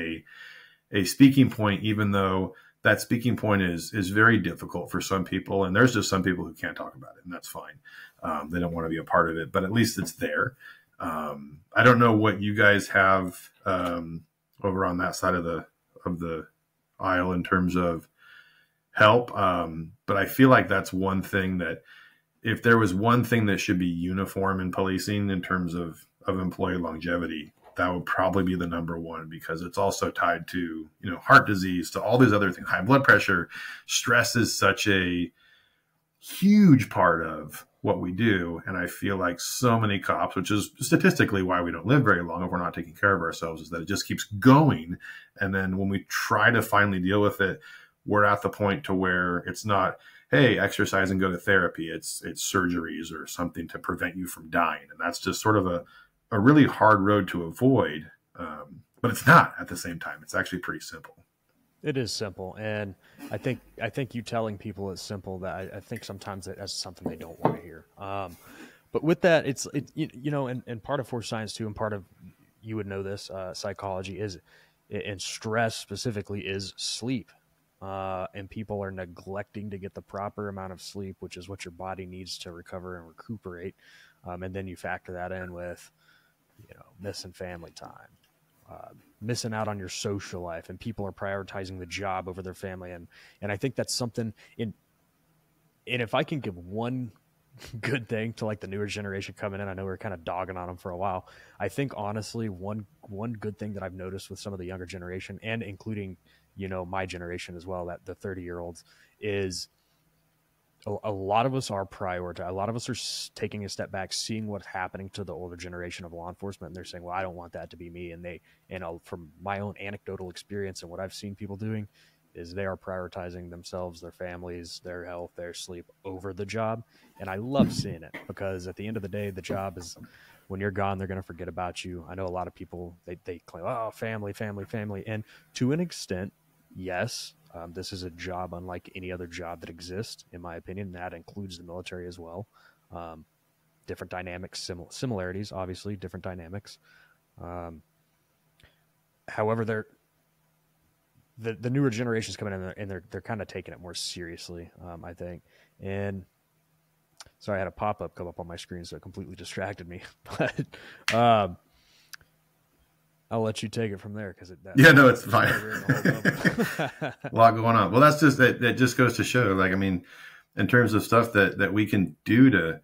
a speaking point, even though that speaking point is very difficult for some people. And there's just some people who can't talk about it, and that's fine. They don't want to be a part of it, but at least it's there. I don't know what you guys have over on that side of the aisle in terms of help. But I feel like that's one thing that, if there was one thing that should be uniform in policing in terms of employee longevity, that would probably be the number one, because it's also tied to, heart disease, to all these other things, high blood pressure. Stress is such a huge part of what we do. And I feel like so many cops, which is statistically why we don't live very long if we're not taking care of ourselves, is that it just keeps going. And then when we try to finally deal with it, we're at the point to where it's not, hey, exercise and go to therapy. It's surgeries or something to prevent you from dying. And that's just sort of a really hard road to avoid. But it's not at the same time. It's actually pretty simple. It is simple. And I think you telling people it's simple, that I think sometimes that's something they don't want to hear. But with that, and part of force science too, and part of, you would know this, psychology is, and stress specifically, is sleep. And people are neglecting to get the proper amount of sleep, which is what your body needs to recover and recuperate. And then you factor that in with, missing family time, missing out on your social life, and people are prioritizing the job over their family. And I think that's something and if I can give one good thing to like the newer generation coming in, I know we're kind of dogging on them for a while. I think honestly, one good thing that I've noticed with some of the younger generation, and including, my generation as well, that the 30-year-olds, is a lot of us are prioritizing. A lot of us are taking a step back, seeing what's happening to the older generation of law enforcement, and they're saying, well, I don't want that to be me. And from my own anecdotal experience and what I've seen people doing, is they are prioritizing themselves, their families, their health, their sleep over the job. And I love seeing it, because at the end of the day, the job is, when you're gone, they're going to forget about you. I know a lot of people, they claim, oh, family. And to an extent, yes, this is a job unlike any other job that exists, in my opinion. That includes the military as well. Different dynamics, similarities, obviously, different dynamics. However, the newer generations coming in, and they're kind of taking it more seriously, I think. And sorry, I had a pop-up come up on my screen, so it completely distracted me. But I'll let you take it from there, because it's fine. A lot going on. Well, that's just that just goes to show, like, I mean, in terms of stuff that we can do to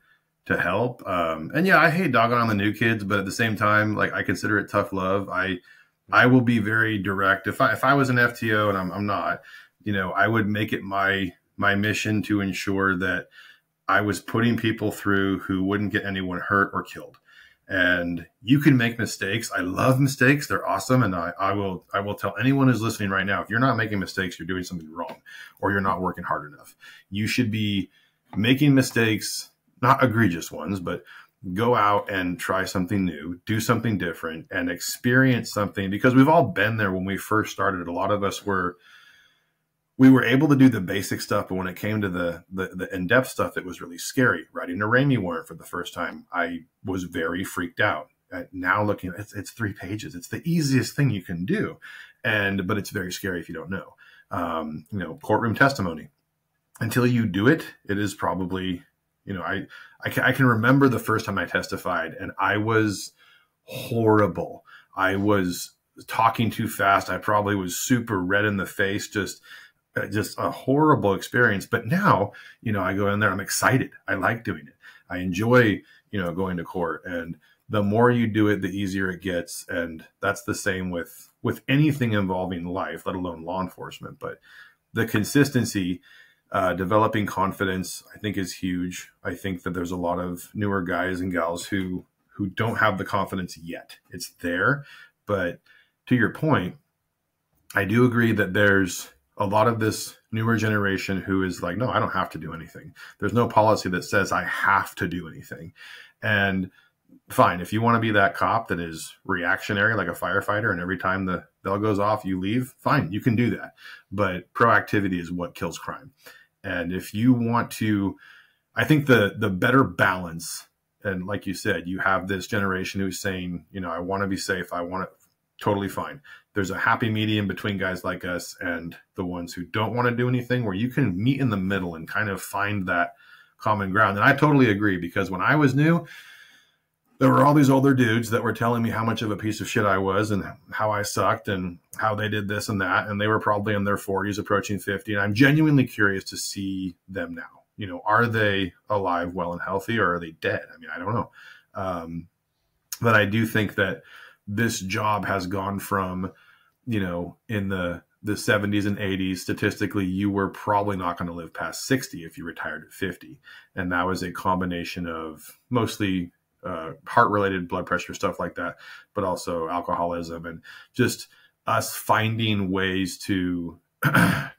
help. And yeah, I hate dogging on the new kids, but at the same time, like, I consider it tough love. I will be very direct. If I was an FTO, and I'm not, I would make it my mission to ensure that I was putting people through who wouldn't get anyone hurt or killed. And you can make mistakes. I love mistakes. They're awesome. And I will tell anyone who's listening right now, if you're not making mistakes, you're doing something wrong, or you're not working hard enough. You should be making mistakes, not egregious ones, but go out and try something new, do something different, and experience something, because we've all been there when we first started. A lot of us we were able to do the basic stuff, but when it came to the in-depth stuff, it was really scary. Writing a Ramey warrant for the first time, I was very freaked out. Now looking, it's 3 pages. It's the easiest thing you can do, but it's very scary if you don't know. Courtroom testimony. Until you do it, it is probably I can remember the first time I testified, and I was horrible. I was talking too fast. I probably was super red in the face, just a horrible experience. But now, I go in there, I'm excited. I like doing it. I enjoy, going to court. And the more you do it, the easier it gets. And that's the same with anything involving life, let alone law enforcement. But the consistency, developing confidence, I think is huge. I think that there's a lot of newer guys and gals who don't have the confidence yet. It's there. But to your point, I do agree that there's a lot of this newer generation who is like, no, I don't have to do anything. There's no policy that says I have to do anything. And fine, if you want to be that cop that is reactionary like a firefighter and every time the bell goes off, you leave, fine, you can do that. But proactivity is what kills crime. And if you want to, I think the better balance, and like you said, you have this generation who's saying, I want to be safe. I want it totally fine. There's a happy medium between guys like us and the ones who don't want to do anything, where you can meet in the middle and kind of find that common ground. And I totally agree, because when I was new, there were all these older dudes that were telling me how much of a piece of shit I was and how I sucked and how they did this and that. And they were probably in their 40s, approaching 50. And I'm genuinely curious to see them now. Are they alive, well, and healthy, or are they dead? I mean, I don't know. But I do think that this job has gone from, in the 70s and 80s, statistically, you were probably not going to live past 60 if you retired at 50. And that was a combination of mostly heart-related, blood pressure, stuff like that, but also alcoholism and just us finding ways to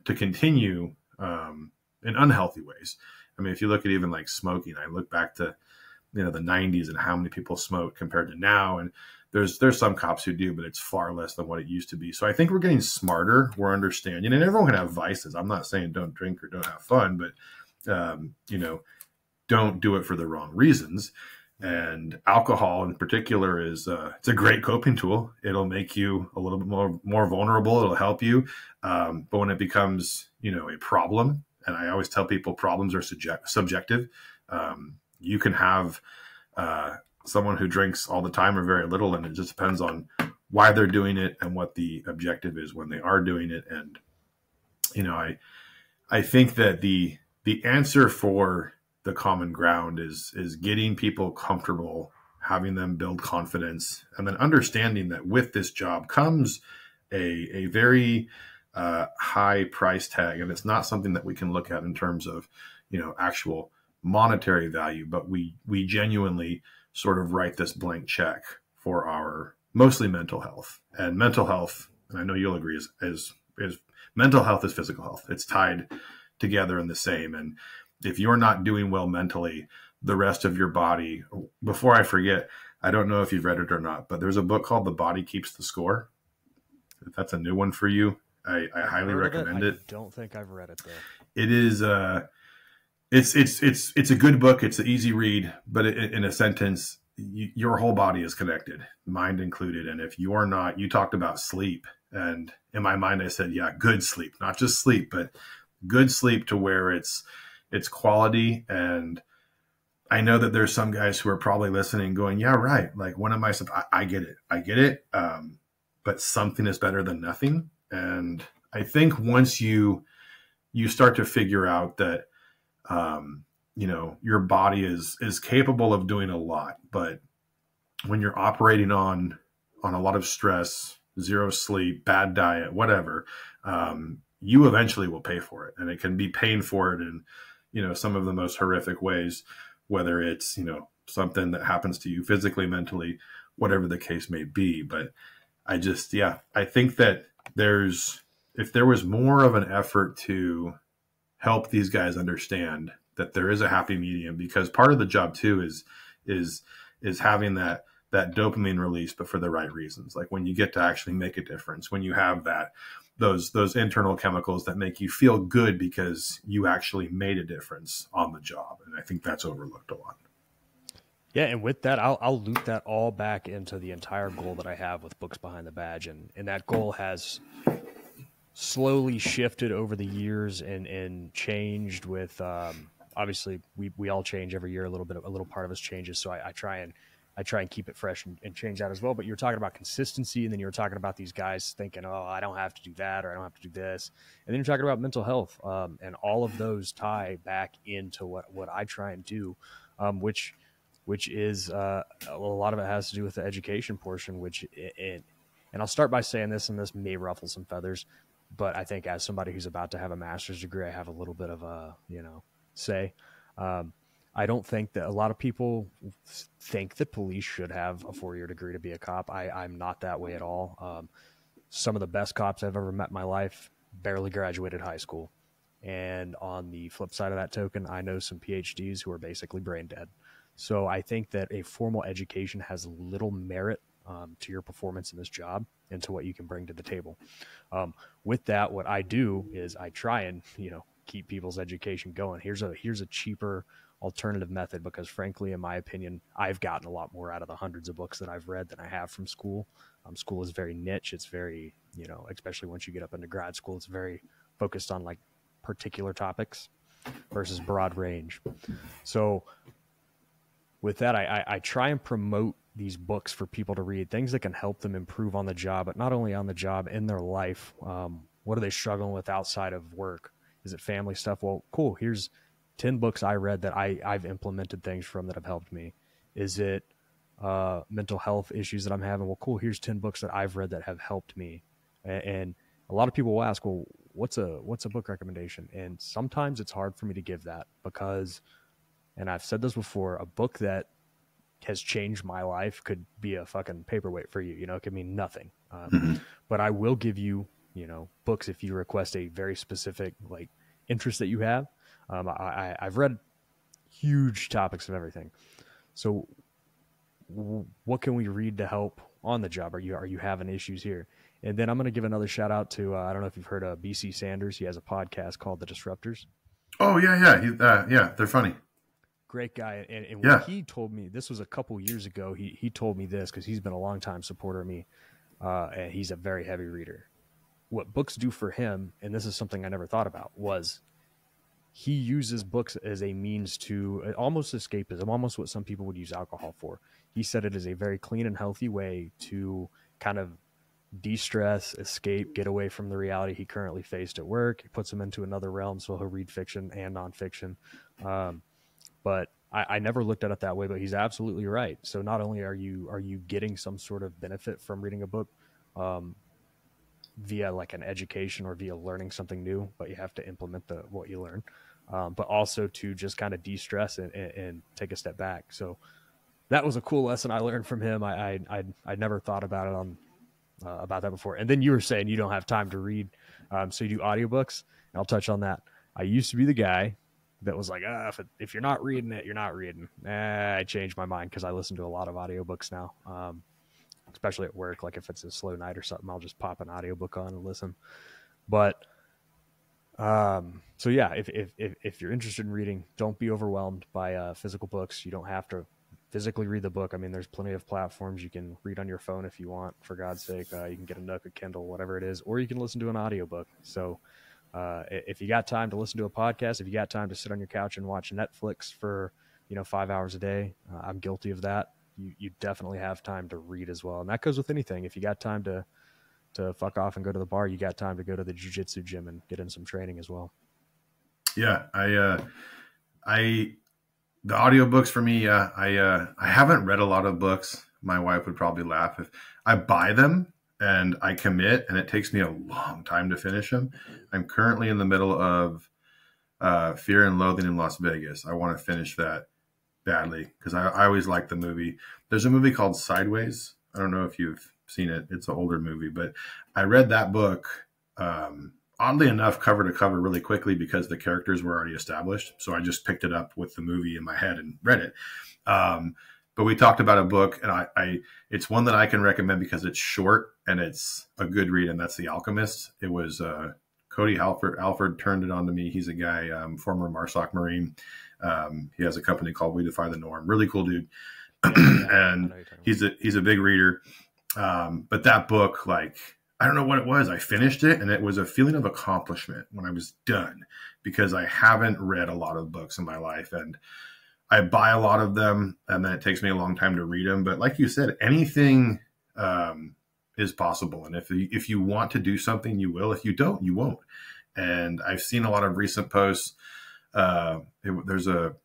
to continue in unhealthy ways. I mean, if you look at even like smoking, I look back to the 90s and how many people smoke compared to now, and there's some cops who do, but it's far less than what it used to be. So I think we're getting smarter. We're understanding, and everyone can have vices. I'm not saying don't drink or don't have fun, but don't do it for the wrong reasons. And alcohol in particular is it's a great coping tool. It'll make you a little bit more vulnerable. It'll help you. But when it becomes, a problem, and I always tell people problems are subjective. You can have someone who drinks all the time or very little, and it just depends on why they're doing it and what the objective is when they are doing it. And, I think that the answer for the common ground is getting people comfortable, having them build confidence, and then understanding that with this job comes a very high price tag. And it's not something that we can look at in terms of, actual monetary value, but we genuinely sort of write this blank check for our mostly mental health. And mental health, and I know you'll agree, is mental health is physical health. It's tied together in the same. And if you're not doing well mentally, the rest of your body, before I forget, I don't know if you've read it or not, but there's a book called The Body Keeps the Score. If that's a new one for you, I highly recommend it. I don't think I've read it though. It is, it's a good book. It's an easy read, but in a sentence, your whole body is connected, mind included. And if you're not, you talked about sleep, and in my mind, I said, yeah, good sleep, not just sleep, but good sleep to where it's quality. And I know that there's some guys who are probably listening going, yeah, right. Like, when am I get it. But something is better than nothing. And I think once you start to figure out that, your body is capable of doing a lot, but when you're operating on a lot of stress, zero sleep, bad diet, whatever, you eventually will pay for it. And it can be paying for it in, some of the most horrific ways, whether it's, something that happens to you physically, mentally, whatever the case may be. But I think that if there was more of an effort to help these guys understand that there is a happy medium, because part of the job too is having that dopamine release, but for the right reasons. Like when you get to actually make a difference, when you have those internal chemicals that make you feel good because you actually made a difference on the job. And I think that's overlooked a lot. Yeah, and with that, I'll loop that all back into the entire goal that I have with Books Behind the Badge, and that goal has slowly shifted over the years and changed with obviously we all change every year. A little part of us changes. So I try and keep it fresh and change that as well. But you're talking about consistency, and then you're talking about these guys thinking, oh, I don't have to do that, or I don't have to do this. And then you're talking about mental health, and all of those tie back into what I try and do, which is a lot of it has to do with the education portion, and I'll start by saying this, and this may ruffle some feathers, but I think as somebody who's about to have a master's degree, I have a little bit of a, say. I don't think that a lot of people think that police should have a 4-year degree to be a cop. I'm not that way at all. Some of the best cops I've ever met in my life barely graduated high school. And on the flip side of that token, I know some PhDs who are basically brain dead. So I think that a formal education has little merit to your performance in this job and to what you can bring to the table. With that, what I do is I try and, keep people's education going. Here's a cheaper alternative method, because frankly, in my opinion, I've gotten a lot more out of the hundreds of books that I've read than I have from school. School is very niche. It's very, especially once you get up into grad school, it's very focused on like particular topics versus broad range. So with that, I try and promote these books for people to read, things that can help them improve on the job, but not only on the job, in their life. What are they struggling with outside of work? Is it family stuff? Well, cool. Here's 10 books I read that I've implemented things from that have helped me. Is it mental health issues that I'm having? Well, cool. Here's 10 books that I've read that have helped me. And a lot of people will ask, well, what's a book recommendation? And sometimes it's hard for me to give that because, and I've said this before, a book that has changed my life could be a fucking paperweight for you. It could mean nothing. But I will give you, books if you request a very specific like interest that you have. I've read huge topics of everything. So what can we read to help on the job? Are you having issues here? And then I'm going to give another shout out to, I don't know if you've heard of BC Sanders. He has a podcast called The Disruptors. Oh yeah. Yeah. They're funny. Great guy. And when he told me, this was a couple years ago, he told me this because he's been a longtime supporter of me. And he's a very heavy reader. What books do for him, and this is something I never thought about, was he uses books as a means to almost escapism, almost what some people would use alcohol for. He said it is a very clean and healthy way to kind of de-stress, escape, get away from the reality he currently faced at work. He puts him into another realm, so he'll read fiction and nonfiction. But I never looked at it that way, but he's absolutely right. So not only are you getting some sort of benefit from reading a book via like an education or via learning something new, but you have to implement what you learn, but also to just kind of de-stress and take a step back. So that was a cool lesson I learned from him. I'd never thought about it about that before. And then you were saying you don't have time to read, so you do audiobooks, and I'll touch on that. I used to be the guy that was like, if you're not reading it, you're not reading. I changed my mind because I listen to a lot of audiobooks now, especially at work. Like if it's a slow night or something, I'll just pop an audiobook on and listen. But so yeah, if you're interested in reading, don't be overwhelmed by physical books. You don't have to physically read the book. I mean, there's plenty of platforms you can read on your phone if you want, for God's sake. You can get a Nook, a Kindle, whatever it is, or you can listen to an audiobook. So if you got time to listen to a podcast, if you got time to sit on your couch and watch Netflix for 5 hours a day, I'm guilty of that. You definitely have time to read as well. And that goes with anything. If you got time to fuck off and go to the bar, you got time to go to the jiu-jitsu gym and get in some training as well. Yeah. The audiobooks for me, I haven't read a lot of books. My wife would probably laugh if I buy them and I commit, and it takes me a long time to finish them. I'm currently in the middle of Fear and Loathing in Las Vegas. I want to finish that badly because I always liked the movie. There's a movie called Sideways. I don't know if you've seen it. It's an older movie, but I read that book, oddly enough, cover to cover really quickly because the characters were already established. So I just picked it up with the movie in my head and read it. But we talked about a book, and it's one that I can recommend because it's short and it's a good read, and that's The Alchemist. It was Cody Alford turned it on to me. He's a guy, former MARSOC Marine. He has a company called We Defy the Norm. Really cool dude. And he's a big reader. But that book, like, I don't know what it was. I finished it, and it was a feeling of accomplishment when I was done because I haven't read a lot of books in my life, and I buy a lot of them, and then it takes me a long time to read them. But like you said, anything is possible. And if you want to do something, you will. If you don't, you won't. And I've seen a lot of recent posts. There's a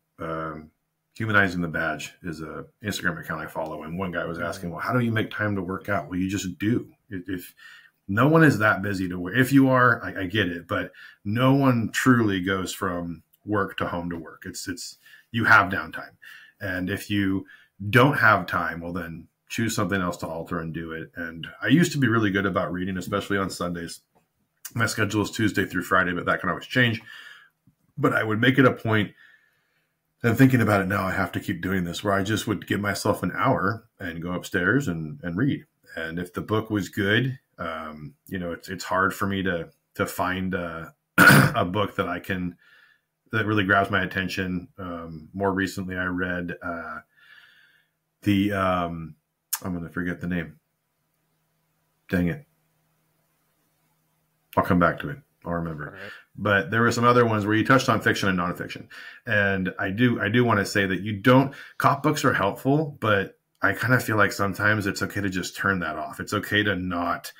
Humanizing the Badge is a Instagram account I follow, and one guy was asking, well, how do you make time to work out? Well, you just do. If no one is that busy to work, if you are, I get it, but no one truly goes from work to home to work. It's you have downtime, and if you don't have time, well, then choose something else to alter and do it. And I used to be really good about reading, especially on Sundays. My schedule is Tuesday through Friday, but that can always change. But I would make it a point, and thinking about it now, I have to keep doing this, where I just would give myself an hour and go upstairs and read. And if the book was good, it's hard for me to find a book that really grabs my attention. More recently, I read I'm going to forget the name. Dang it. I'll come back to it. I'll remember. Right. But there were some other ones where you touched on fiction and nonfiction. And I do want to say that cop books are helpful, but I kind of feel like sometimes it's okay to just turn that off. It's okay to not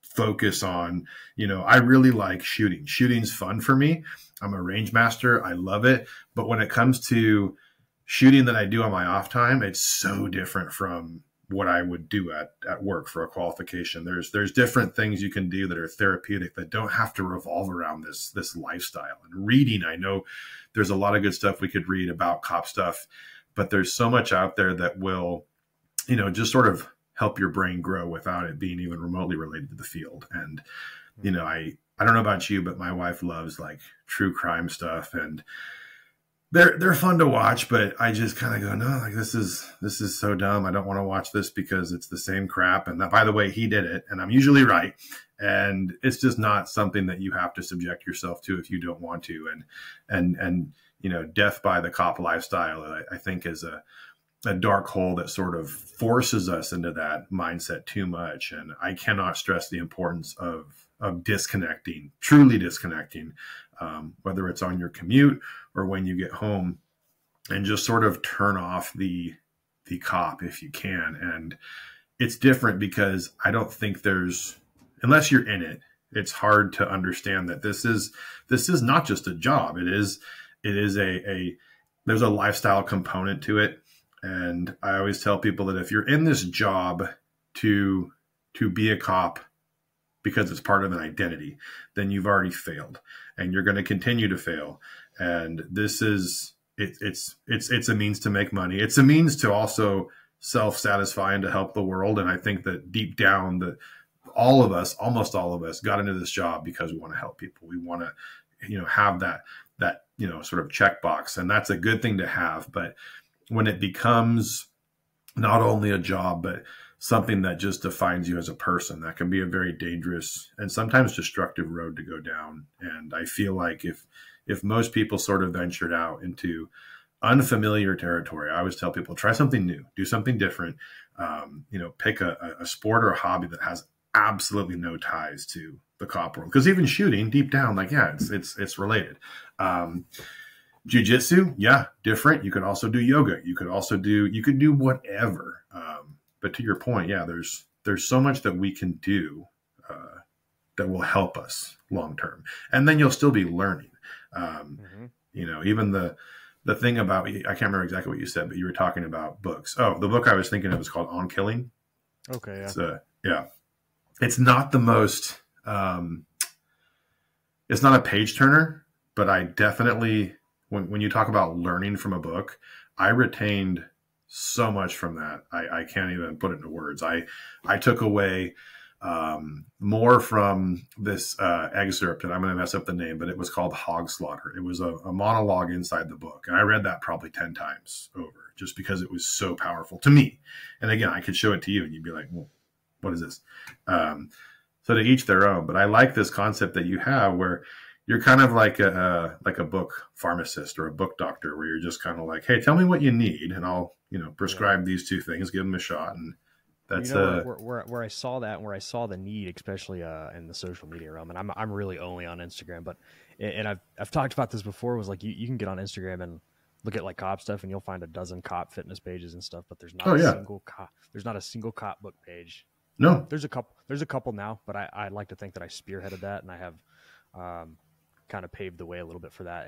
focus on, I really like shooting. Shooting's fun for me. I'm a range master. I love it. But when it comes to shooting that I do on my off time, it's so different from what I would do at work for a qualification. There's different things you can do that are therapeutic, that don't have to revolve around this lifestyle. And reading, I know there's a lot of good stuff we could read about cop stuff, but there's so much out there that will, just sort of help your brain grow without it being even remotely related to the field. And, I don't know about you, but my wife loves like true crime stuff, and they're fun to watch, but I just kind of go, no, like this is so dumb. I don't want to watch this because it's the same crap. And that, by the way, he did it, and I'm usually right. And it's just not something that you have to subject yourself to if you don't want to. And death by the cop lifestyle, I think, is a dark hole that sort of forces us into that mindset too much. And I cannot stress the importance of disconnecting, truly disconnecting, whether it's on your commute or when you get home, and just sort of turn off the cop if you can. And it's different because I don't think unless you're in it, it's hard to understand that this is not just a job. It is there's a lifestyle component to it. And I always tell people that if you're in this job to be a cop because it's part of an identity, then you've already failed, and you're going to continue to fail. And this is, it's a means to make money. It's a means to also self-satisfy and to help the world. And I think that deep down that almost all of us got into this job because we want to help people. We want to, have that sort of checkbox, and that's a good thing to have. But when it becomes not only a job, but something that just defines you as a person, that can be a very dangerous and sometimes destructive road to go down. And I feel like if most people sort of ventured out into unfamiliar territory, I always tell people, try something new, do something different, pick a sport or a hobby that has absolutely no ties to the cop world. Because even shooting, deep down, it's related. Jiu-jitsu, yeah, different. You could also do yoga. You could do whatever. But to your point, yeah, there's so much that we can do that will help us long term, and then you'll still be learning. Even the thing about, I can't remember exactly what you said, but you were talking about books. Oh, the book I was thinking of is called On Killing. Okay, yeah. It's not the most. It's not a page turner, but I definitely, when you talk about learning from a book, I retained so much from that. I can't even put it into words. I took away more from this excerpt, and I'm going to mess up the name, but it was called Hog Slaughter. It was a monologue inside the book. And I read that probably 10 times over just because it was so powerful to me. And again, I could show it to you and you'd be like, well, what is this? So to each their own. But I like this concept that you have where you're kind of like a book pharmacist or a book doctor, where you're just kind of like, hey, tell me what you need, and I'll prescribe these two things, give them a shot, and That's where I saw that, and where I saw the need, especially in the social media realm, and I'm really only on Instagram, but and I've talked about this before. Was like you can get on Instagram and look at like cop stuff, and you'll find a dozen cop fitness pages and stuff, but there's not oh a yeah, single cop. There's not a single cop book page. no, There's a couple. There's a couple now, but I like to think that I spearheaded that, and I have kind of paved the way a little bit for that,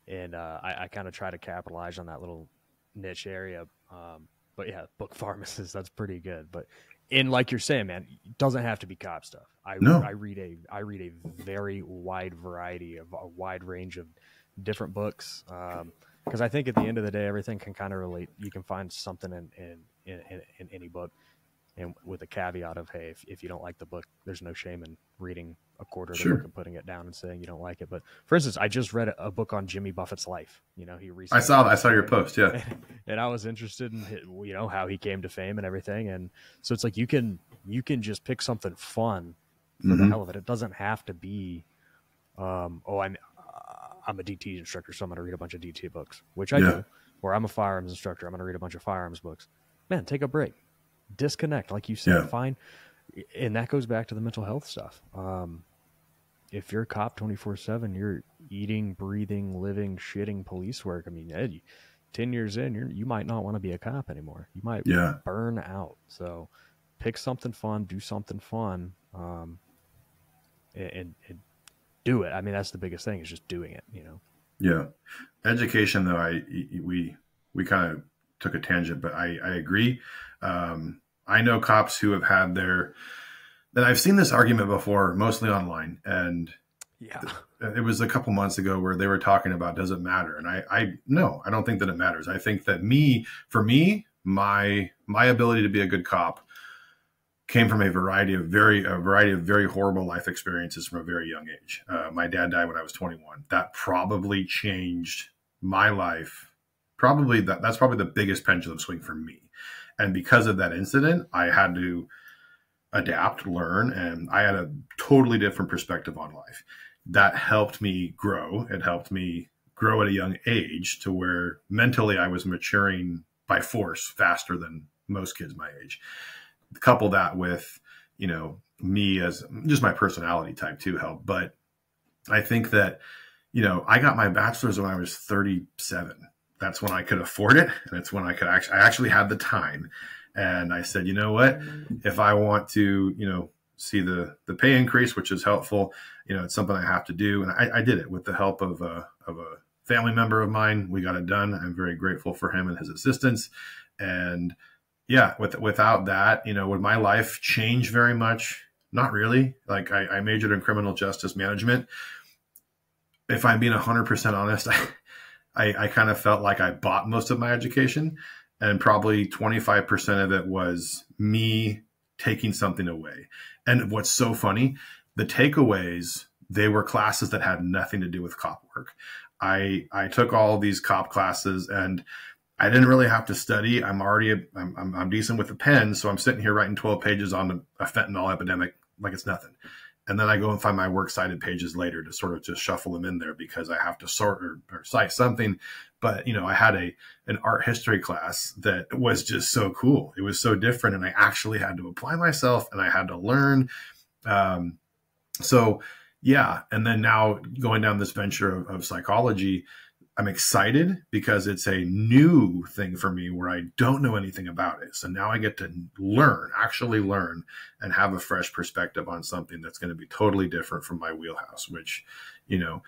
and I kind of try to capitalize on that little niche area. But yeah, book pharmacist, that's pretty good. But like you're saying, man, it doesn't have to be cop stuff. no, I read a very wide variety of a wide range of different books. Because I think at the end of the day, everything can kind of relate. You can find something in any book, and with a caveat of, hey, if you don't like the book, there's no shame in reading a quarter of the book and putting it down and saying you don't like it. But for instance, I just read a book on Jimmy Buffett's life. You know, he recently I saw your post, yeah, and I was interested in how he came to fame and everything. And so it's like you can just pick something fun for the hell of it. It doesn't have to be, I'm a DT instructor, so I'm going to read a bunch of DT books, which I do. Or I'm a firearms instructor, I'm going to read a bunch of firearms books. Man, take a break, disconnect, like you said, fine. And that goes back to the mental health stuff. If you're a cop 24/7, you're eating, breathing, living, shitting police work. I mean, Ed, 10 years in, you might not want to be a cop anymore. You might burn out. So pick something fun, do something fun, and do it. I mean, that's the biggest thing, is just doing it, you know? Yeah. Education, though, we kind of took a tangent, but I agree. I know cops who have had that I've seen this argument before, mostly online. And it was a couple months ago where they were talking about, does it matter? And no, I don't think that it matters. I think that for me, my ability to be a good cop came from a variety of very horrible life experiences from a very young age. My dad died when I was 21. That probably changed my life. That's probably the biggest pendulum swing for me. And because of that incident, I had to adapt, learn, and I had a totally different perspective on life. That helped me grow. It helped me grow at a young age to where mentally I was maturing by force faster than most kids my age. Couple that with, me as just my personality type too helped. But I think that, I got my bachelor's when I was 37. That's when I could afford it. And it's when I actually had the time. And I said, you know what, if I want to, see the pay increase, which is helpful, it's something I have to do. And I did it with the help of a family member of mine. We got it done. I'm very grateful for him and his assistance. And yeah, without that, would my life change very much? Not really. Like I majored in criminal justice management. If I'm being 100% honest, I kind of felt like I bought most of my education, and probably 25% of it was me taking something away. And what's so funny, the takeaways, they were classes that had nothing to do with cop work. I took all these cop classes, and I didn't really have to study. I'm decent with a pen. So I'm sitting here writing 12 pages on a fentanyl epidemic like it's nothing. And then I go and find my works cited pages later to sort of just shuffle them in there because I have to sort or cite something. But, I had an art history class that was just so cool. It was so different. And I actually had to apply myself, and I had to learn. So yeah. And then now going down this venture of psychology, I'm excited because it's a new thing for me where I don't know anything about it. So now I get to actually learn, and have a fresh perspective on something that's going to be totally different from my wheelhouse, which, to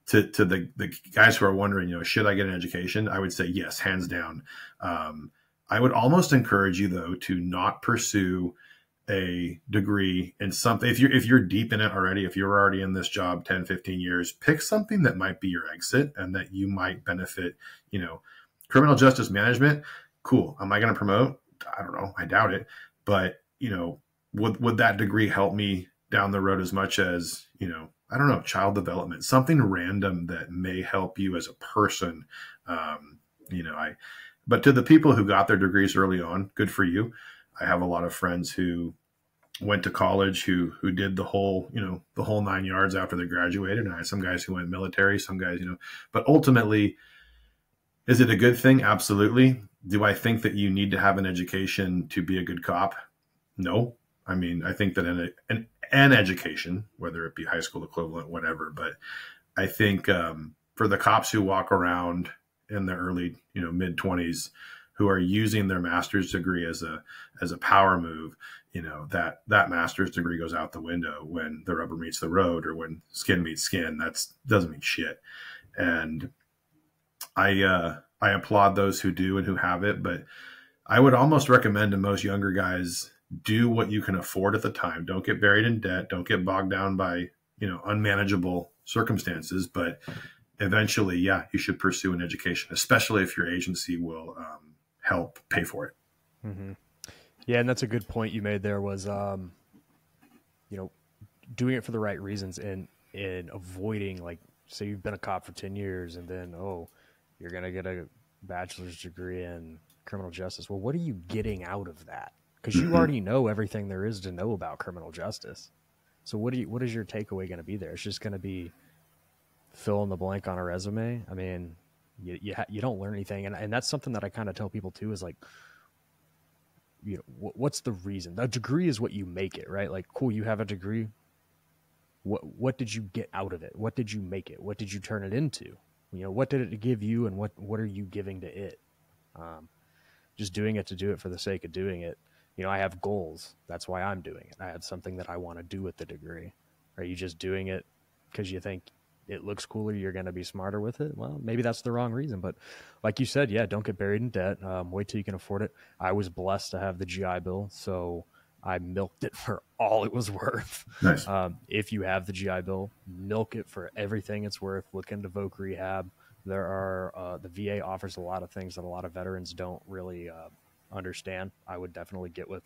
the guys who are wondering, should I get an education? I would say yes, hands down. I would almost encourage you, though, to not pursue a degree in something. If you're deep in it already, if you're already in this job 10, 15 years, pick something that might be your exit and that you might benefit. Criminal justice management, cool. Am I going to promote? I don't know. I doubt it. But, would that degree help me down the road as much as, I don't know, child development, something random that may help you as a person. But to the people who got their degrees early on, good for you. I have a lot of friends who went to college who did the whole 9 yards after they graduated. And I had some guys who went military, some guys, but ultimately, is it a good thing? Absolutely. Do I think that you need to have an education to be a good cop? No. I mean, I think that an education, whether it be high school equivalent, whatever, but I think for the cops who walk around in the early, mid 20s, who are using their master's degree as a power move, that master's degree goes out the window when the rubber meets the road, or when skin meets skin. That doesn't mean shit. And I applaud those who do and who have it, but I would almost recommend to most younger guys, do what you can afford at the time. Don't get buried in debt. Don't get bogged down by, unmanageable circumstances. But eventually, yeah, you should pursue an education, especially if your agency will help pay for it. Mm-hmm. Yeah, and that's a good point you made there was, doing it for the right reasons and avoiding, like, say you've been a cop for 10 years and then, you're going to get a bachelor's degree in criminal justice. Well, what are you getting out of that? Because you already know everything there is to know about criminal justice. So what is your takeaway going to be there? It's just going to be fill in the blank on a resume. I mean, you don't learn anything. And that's something that I kind of tell people too, is like, what's the reason? The degree is what you make it, right? Like, cool, you have a degree. What did you get out of it? What did you make it? What did you turn it into? What did it give you, and what are you giving to it? Just doing it to do it for the sake of doing it. I have goals. That's why I'm doing it. I have something that I want to do with the degree. Are you just doing it because you think it looks cooler, you're going to be smarter with it? Well, maybe that's the wrong reason. But like you said, yeah, don't get buried in debt. Wait till you can afford it. I was blessed to have the GI Bill, so I milked it for all it was worth. Nice. If you have the GI Bill, milk it for everything it's worth. Look into voc rehab. There are the VA offers a lot of things that a lot of veterans don't really understand. I would definitely get with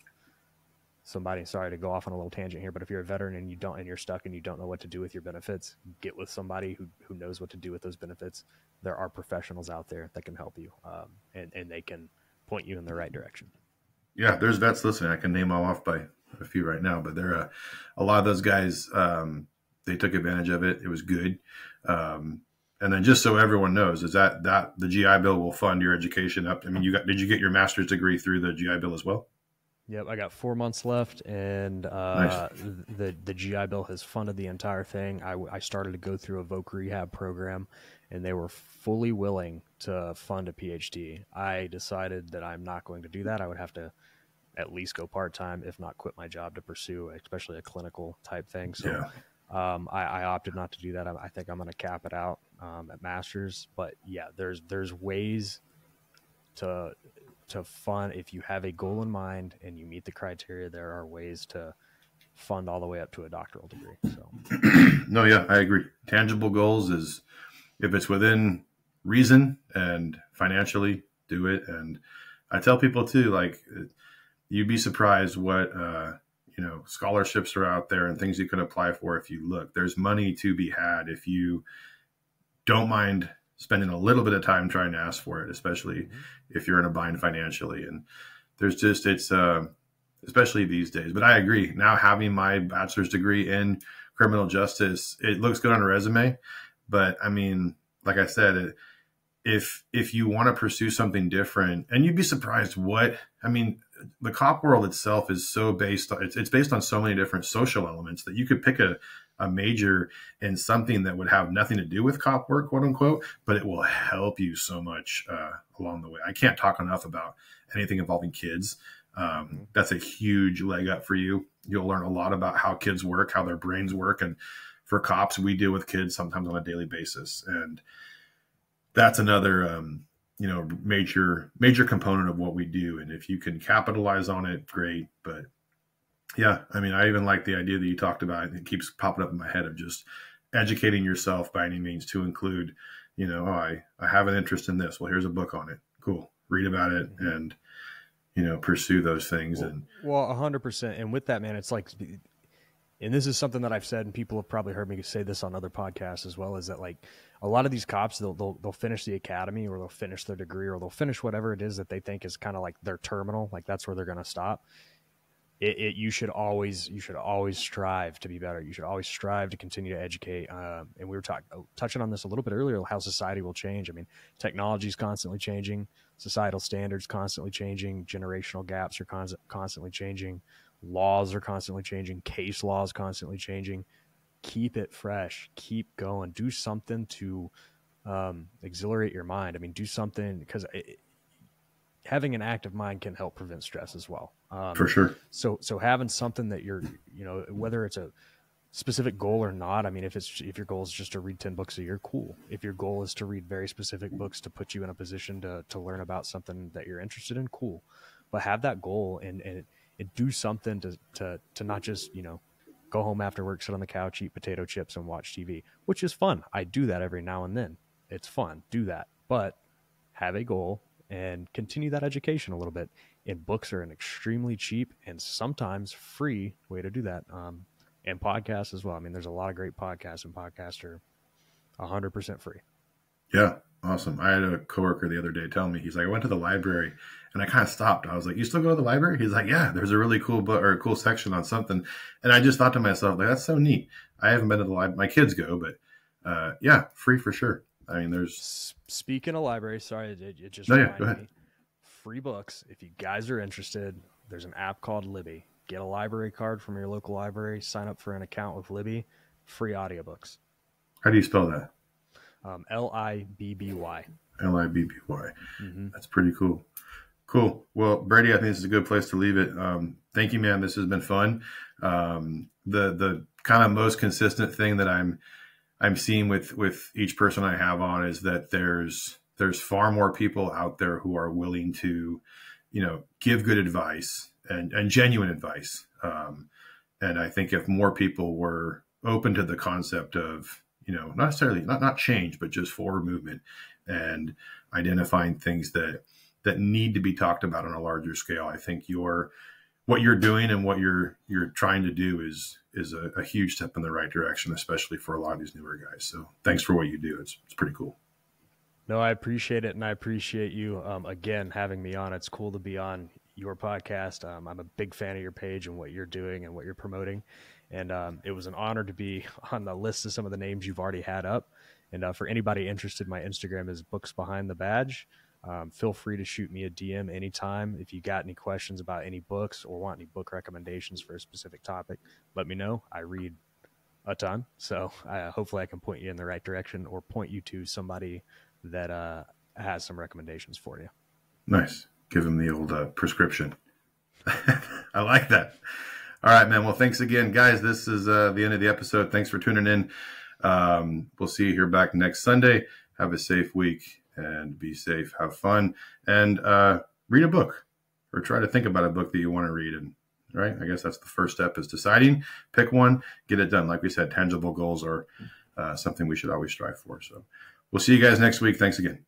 somebody. Sorry to go off on a little tangent here, but if you're a veteran and you're stuck and you don't know what to do with your benefits, get with somebody who knows what to do with those benefits. There are professionals out there that can help you, and they can point you in the right direction. Yeah, there's vets listening. I can name them off by a few right now, but there a lot of those guys, they took advantage of it. It was good. And then just so everyone knows, is that the GI Bill will fund your education up. I mean, did you get your master's degree through the GI Bill as well? Yep, I got 4 months left, and Nice. the GI Bill has funded the entire thing. I started to go through a voc rehab program, and they were fully willing to fund a PhD. I decided that I'm not going to do that. I would have to at least go part-time, if not quit my job, to pursue especially a clinical type thing. So Yeah. I opted not to do that. I think I'm going to cap it out at master's. But yeah, there's ways to fund. If you have a goal in mind and you meet the criteria, there are ways to fund all the way up to a doctoral degree. So No, yeah, I agree. Tangible goals is, if it's within reason and financially, do it. And I tell people too, like, you'd be surprised what scholarships are out there and things you can apply for if you look. There's money to be had if you don't mind spending a little bit of time trying to ask for it, especially if you're in a bind financially. And there's just, it's especially these days. But I agree. Now, having my bachelor's degree in criminal justice, it looks good on a resume. But I mean, like I said, if you want to pursue something different, and you'd be surprised the cop world itself is so it's based on so many different social elements that you could pick a major in something that would have nothing to do with cop work, quote unquote, but it will help you so much along the way. I can't talk enough about anything involving kids. That's a huge leg up for you. You'll learn a lot about how kids work, how their brains work. And for cops, we deal with kids sometimes on a daily basis. And that's another, major component of what we do. And if you can capitalize on it, great. But yeah, I mean, I even like the idea that you talked about. It keeps popping up in my head of just educating yourself by any means, to include, I have an interest in this. Well, here's a book on it. Cool. Read about it and, pursue those things. Well, 100%. And with that, man, it's like, and this is something that I've said, and people have probably heard me say this on other podcasts as well, is that, like, a lot of these cops, they'll finish the academy, or they'll finish their degree, or they'll finish whatever it is that they think is kind of like their terminal, like that's where they're going to stop. you should always strive to be better. You should always strive to continue to educate. And we were touching on this a little bit earlier, how society will change. I mean, technology is constantly changing, societal standards constantly changing, generational gaps are constantly changing, laws are constantly changing, case laws constantly changing. Keep it fresh, keep going, do something to exhilarate your mind. I mean, do something, because having an active mind can help prevent stress as well. For sure. So having something that you're, whether it's a specific goal or not. I mean, if your goal is just to read 10 books a year, cool. If your goal is to read very specific books to put you in a position to learn about something that you're interested in, cool. But have that goal and do something to not just, go home after work, sit on the couch, eat potato chips and watch TV, which is fun. I do that every now and then. It's fun. Do that. But have a goal and continue that education a little bit. And books are an extremely cheap and sometimes free way to do that. And podcasts as well. I mean, there's a lot of great podcasts, and podcasts are 100% free. Yeah. Awesome. I had a coworker the other day tell me, he's like, I went to the library and I kind of stopped. I was like, you still go to the library? He's like, yeah, there's a really cool book or a cool section on something. And I just thought to myself, like, that's so neat. I haven't been to the library. My kids go, but yeah, free for sure. I mean, there's. Speaking of library, sorry, it just reminded me. Free books. If you guys are interested, there's an app called Libby. Get a library card from your local library, sign up for an account with Libby, free audiobooks. How do you spell that? Libby. Libby. Mm-hmm. That's pretty cool. Cool. Well, Brady, I think this is a good place to leave it. Thank you, man. This has been fun. The kind of most consistent thing that I'm seeing with each person I have on is that there's far more people out there who are willing to, give good advice and genuine advice. And I think if more people were open to the concept of, not necessarily not change, but just forward movement and identifying things that need to be talked about on a larger scale, I think what you're doing and what you're trying to do is a huge step in the right direction, especially for a lot of these newer guys. So thanks for what you do. It's pretty cool. No, I appreciate it. And I appreciate you, again, having me on. It's cool to be on your podcast. I'm a big fan of your page and what you're doing and what you're promoting. And it was an honor to be on the list of some of the names you've already had up. And for anybody interested, my Instagram is Books Behind the Badge. Feel free to shoot me a DM anytime. If you got any questions about any books or want any book recommendations for a specific topic, let me know. I read a ton. So hopefully I can point you in the right direction or point you to somebody that has some recommendations for you. Nice. Give him the old prescription. I like that. All right, man. Well, thanks again, guys. This is the end of the episode. Thanks for tuning in. We'll see you here back next Sunday. Have a safe week and be safe. Have fun and read a book or try to think about a book that you want to read. And right, I guess that's the first step is deciding. Pick one, get it done. Like we said, tangible goals are something we should always strive for. So we'll see you guys next week. Thanks again.